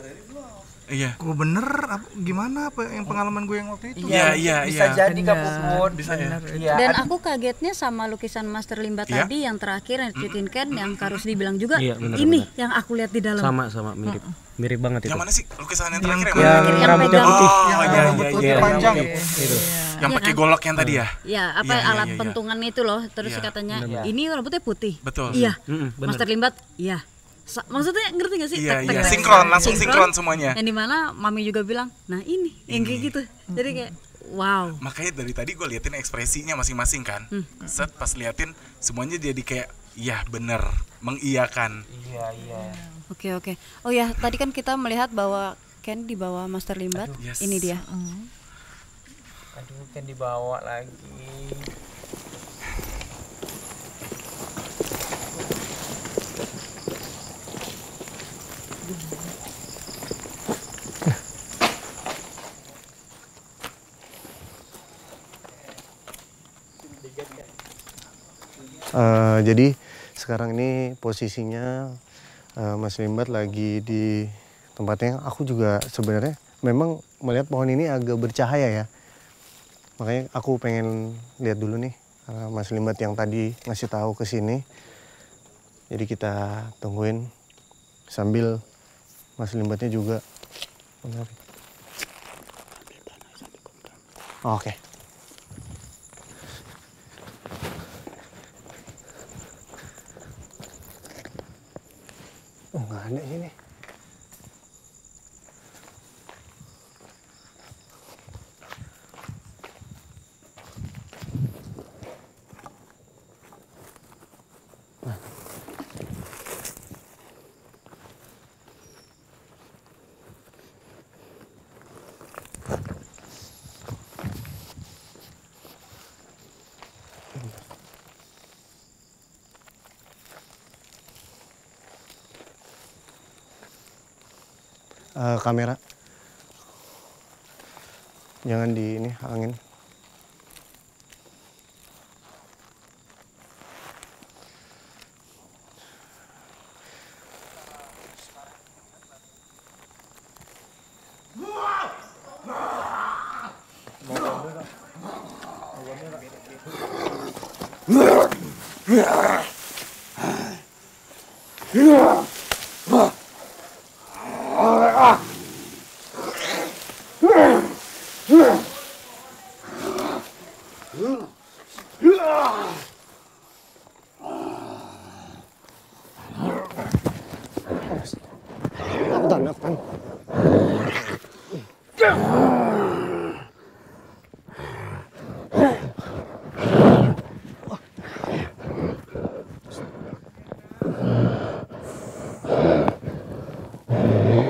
Iya. gue bener gimana apa yang pengalaman gue yang waktu itu. Iya. Bisa jadi Kak Puput. Bisa ya. Iya. Dan aku kagetnya sama lukisan Master Limbat Iya. tadi yang terakhir yang dicuitin Ken yang Kak Rusdi bilang juga Iya, benar, ini benar. yang aku lihat di dalam. Sama mirip. Mirip banget itu. Yang mana sih lukisan yang terakhir Yang yang mana? Yang rambutnya pegang. putih. Oh, Yang iya, rambut iya, putih iya. panjang. Itu. Yang Iya pakai kan? golok yang tadi ya? Ya, apa Iya, iya, alat iya. pentungan itu loh. Terus Iya. katanya ini rambutnya putih. Betul. Iya. Bener. Master Limbat, iya. Maksudnya ngerti gak sih? Iya, Tek, tek, iya. tek. Sinkron, langsung sinkron semuanya. Yang dimana Mami juga bilang, nah ini yang kayak gitu. Jadi kayak wow. Makanya dari tadi gue liatin ekspresinya masing-masing kan. Set pas liatin semuanya jadi kayak iya bener, mengiyakan. Iya. Oke. Oh ya, tadi kan kita melihat bahwa Ken di bawah Master Limbat. Yes. Ini dia. Aduh, Ken dibawa lagi. Jadi sekarang ini posisinya Mas Limbat lagi di tempatnya. Aku juga sebenarnya memang melihat pohon ini agak bercahaya ya. Makanya aku pengen lihat dulu nih Mas Limbat yang tadi ngasih tahu ke sini. Jadi kita tungguin sambil Mas Limbatnya juga. Oke. Oh, nggak ada sini. Kamera jangan di ini halangin. Aku.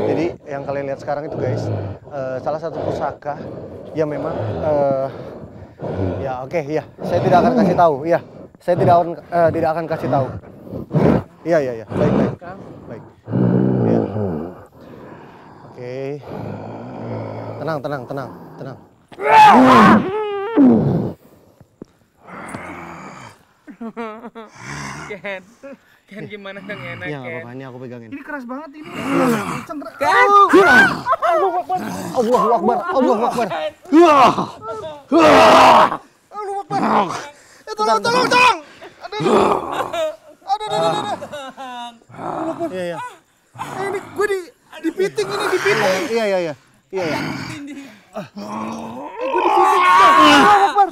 Jadi yang kalian lihat sekarang itu guys, salah satu pusaka yang memang ya oke, ya saya tidak akan kasih tahu, ya saya tidak akan kasih tahu. Iya, baik. Ya. Oke. Tenang. Ken gimana Kang Yana? Iya nggak apa-apa, ini aku pegangin. Ini keras banget ini. Allahu Akbar. Tolong. Iya. Ini gue dipiting ini dipiting. Iya. Gue dipiting. Allahu Akbar.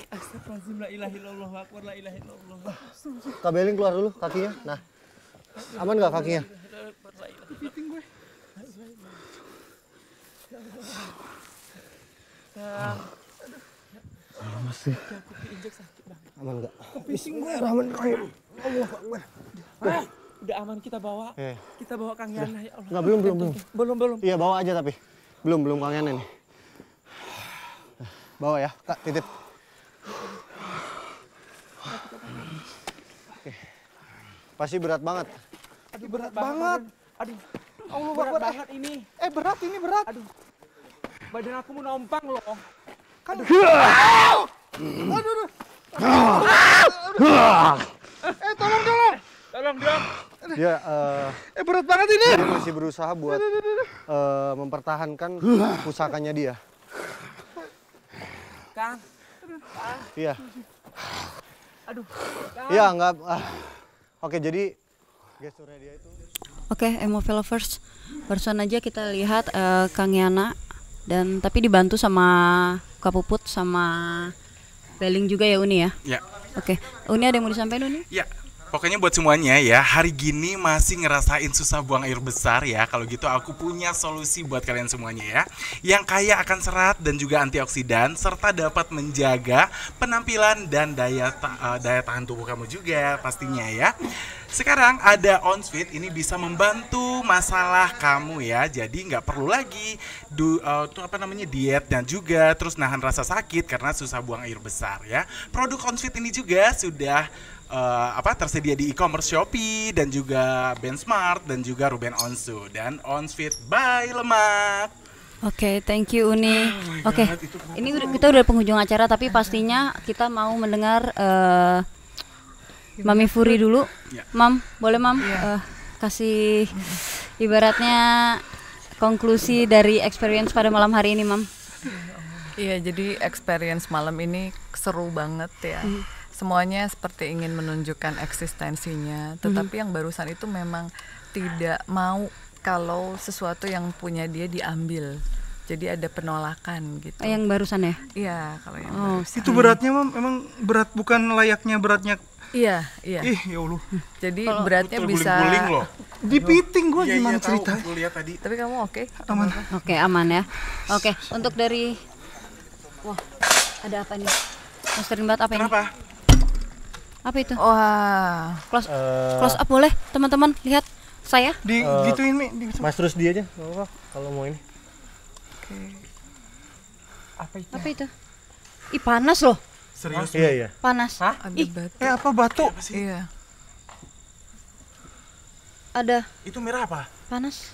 Astagfirullahaladzim, la ilaha illallah, akbar, la ilaha illallah. Kabelin keluar dulu kakinya. Nah, aman nggak kakinya? Masih. Aman nggak? Bismillahirrahmanirrahim. Allah Akbar. Udah aman kita bawa. Kita bawa Kang Yana ya Allah. Nggak, belum. Belum. Iya bawa aja tapi belum Kang Yana nih. Bawa ya, Kak, titip. Oke. Pasti berat banget. Aduh berat banget. Aduh, Allah berat Akbar. banget ini. Berat ini berat. Aduh, badan aku mau nompang loh. Aduh. Tolong dong. Dia Berat banget ini. dia masih berusaha buat mempertahankan pusakanya dia. Kang. Iya. Aduh. Iya, enggak. Oke, jadi gesturnya dia itu. Oke, Movie Lovers, barusan aja kita lihat Kang Yana dan tapi dibantu sama Kak Puput sama Beling juga ya Uni ya. Ya. Oke, Uni ada yang mau disampaikan Uni? Ya, pokoknya buat semuanya ya, hari gini masih ngerasain susah buang air besar ya. Kalau gitu aku punya solusi buat kalian semuanya ya, yang kaya akan serat dan juga antioksidan, serta dapat menjaga penampilan dan daya tahan tubuh kamu juga pastinya ya. Sekarang ada OnSfit, ini bisa membantu masalah kamu ya. Jadi nggak perlu lagi diet dan juga terus nahan rasa sakit karena susah buang air besar ya. Produk OnSfit ini juga sudah tersedia di e-commerce Shopee dan juga Benchmark dan juga Ruben Onsu dan OnSfit by Lemak. Oke, thank you Uni. Oke, ini kita udah penghujung acara tapi pastinya kita mau mendengar Mami Furi dulu. Ya. Mam, boleh Mam kasih ibaratnya konklusi dari experience pada malam hari ini Mam. Iya, jadi experience malam ini seru banget ya. Semuanya seperti ingin menunjukkan eksistensinya, tetapi yang barusan itu memang tidak mau kalau sesuatu yang punya dia diambil. Jadi ada penolakan gitu. Yang barusan ya? Iya, kalau yang barusan. Itu beratnya emang berat, bukan layaknya beratnya. Iya. Ya Allah. Jadi beratnya bisa Guling loh. Dipiting gue gimana tahu, ceritanya? aku lihat tadi. Tapi kamu oke? Aman. Oke, aman ya. Oke, untuk dari wah, ada apa nih? Master Limbat apa ini? Kenapa? Apa itu? Wah. Close up boleh, teman-teman lihat saya. Gituin Mi. Mas terus dia aja. Nggak apa-apa kalau mau ini. Apa itu? Ih, panas loh. Serius? Iya. Panas. Ada Ih, batu. Apa batu? Iya. ada Itu merah apa? panas.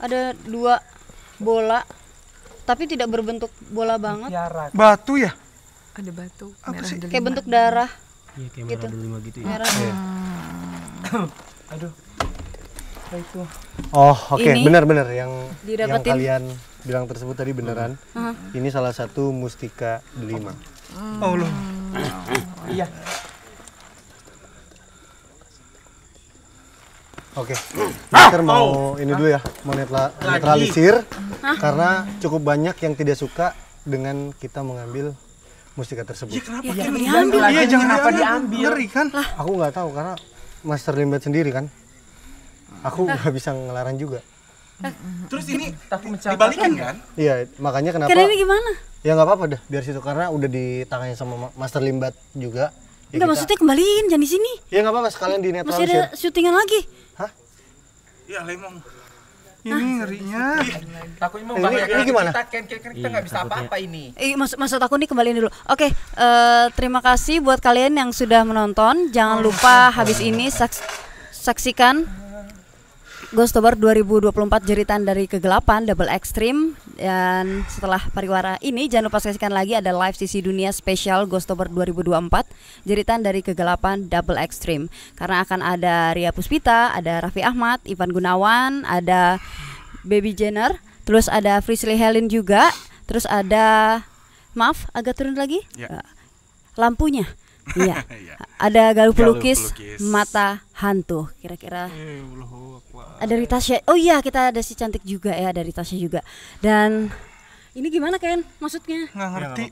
Ada 2 bola tapi tidak berbentuk bola banget. Batu ya? Ada batu. Apa merah sih? delima. Kayak bentuk darah. Iya, kayak Gitu. merah delima gitu ya. Merah. Aduh. Apa itu? Oh, oke, Ini benar-benar yang didapetin. kalian bilang tersebut tadi beneran. Ini salah satu mustika delima. Oh loh. Iya. Oke, Master mau ini dulu ya, mau netralisir karena cukup banyak yang tidak suka dengan kita mengambil mustika tersebut. Kenapa? Ya, kan diambil. Iya, jangan Kenapa diambil. Ngeri kan? Aku nggak tahu karena Master Limbat sendiri kan. Aku nggak bisa ngelarang juga. Terus ini dibalikin kan? Iya, makanya kenapa? Karena ini gimana? Ya nggak apa-apa dah, biar situ karena udah ditangani sama Master Limbat juga. Ya Enggak, maksudnya kembaliin, jangan di sini. Ya nggak apa-apa, sekalian Masih dinetralisir. ada syutingan lagi. Iya, lemong. Ini ngerinya. Takutnya mau Ini bahaya gimana? kita nggak bisa apa-apa ini. Maksud aku nih kembaliin dulu. Oke, terima kasih buat kalian yang sudah menonton. Jangan lupa habis ini saksikan Ghostober 2024 Jeritan dari Kegelapan Double Extreme Dan setelah pariwara ini jangan lupa saksikan lagi ada live sisi dunia spesial Ghostober 2024, jeritan dari kegelapan Double Extreme. Karena akan ada Ria Puspita, ada Raffi Ahmad, Ivan Gunawan, ada Baby Jenner, terus ada Frisley Helen juga, terus ada agak turun lagi lampunya. Iya. Ada Galuh Pelukis, Mata Hantu. Kira-kira ada Ritasya. Oh iya, kita ada si cantik juga ya, ada Ritasya juga. Dan ini gimana Ken? Maksudnya? Nggak ngerti.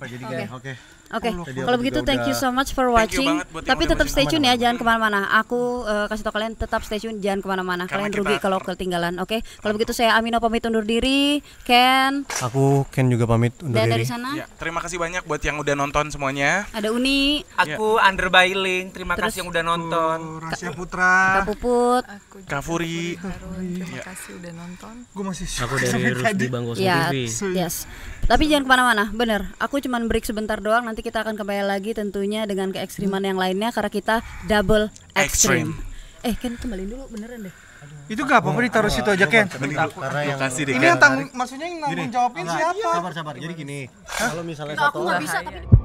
Oke, kalau begitu thank you so much for watching. Tapi tetap stay tune ya, jangan kemana-mana. Aku kasih tau kalian tetap stay tune, jangan kemana-mana. Kalian rugi kalau ketinggalan. Oke, kalau begitu saya Amino pamit undur diri. Ken. Aku Ken juga pamit undur Dan diri. dari sana Ya, terima kasih banyak buat yang udah nonton semuanya. ada Uni, Aku Under Bailing, terima Terus- kasih yang udah nonton. Rahasia Putra. Kak Puput. Aku juga Kak Furi. terima kasih udah nonton. Gue masih Aku dari Rusdi Banggoso Ya, TV. yes. Tapi jangan kemana-mana, bener. Aku cuman break sebentar doang. Nanti kita akan kembali lagi tentunya dengan keekstriman yang lainnya karena kita double extreme. Ken kembaliin dulu beneran deh. itu gak apa-apa ditaruh situ aja Ken. Karena yang Kasih deh. Ini yang tanggung, maksudnya yang nanggung jawabin siapa? sabar. Jadi gini, kalau misalnya Aku nggak bisa tapi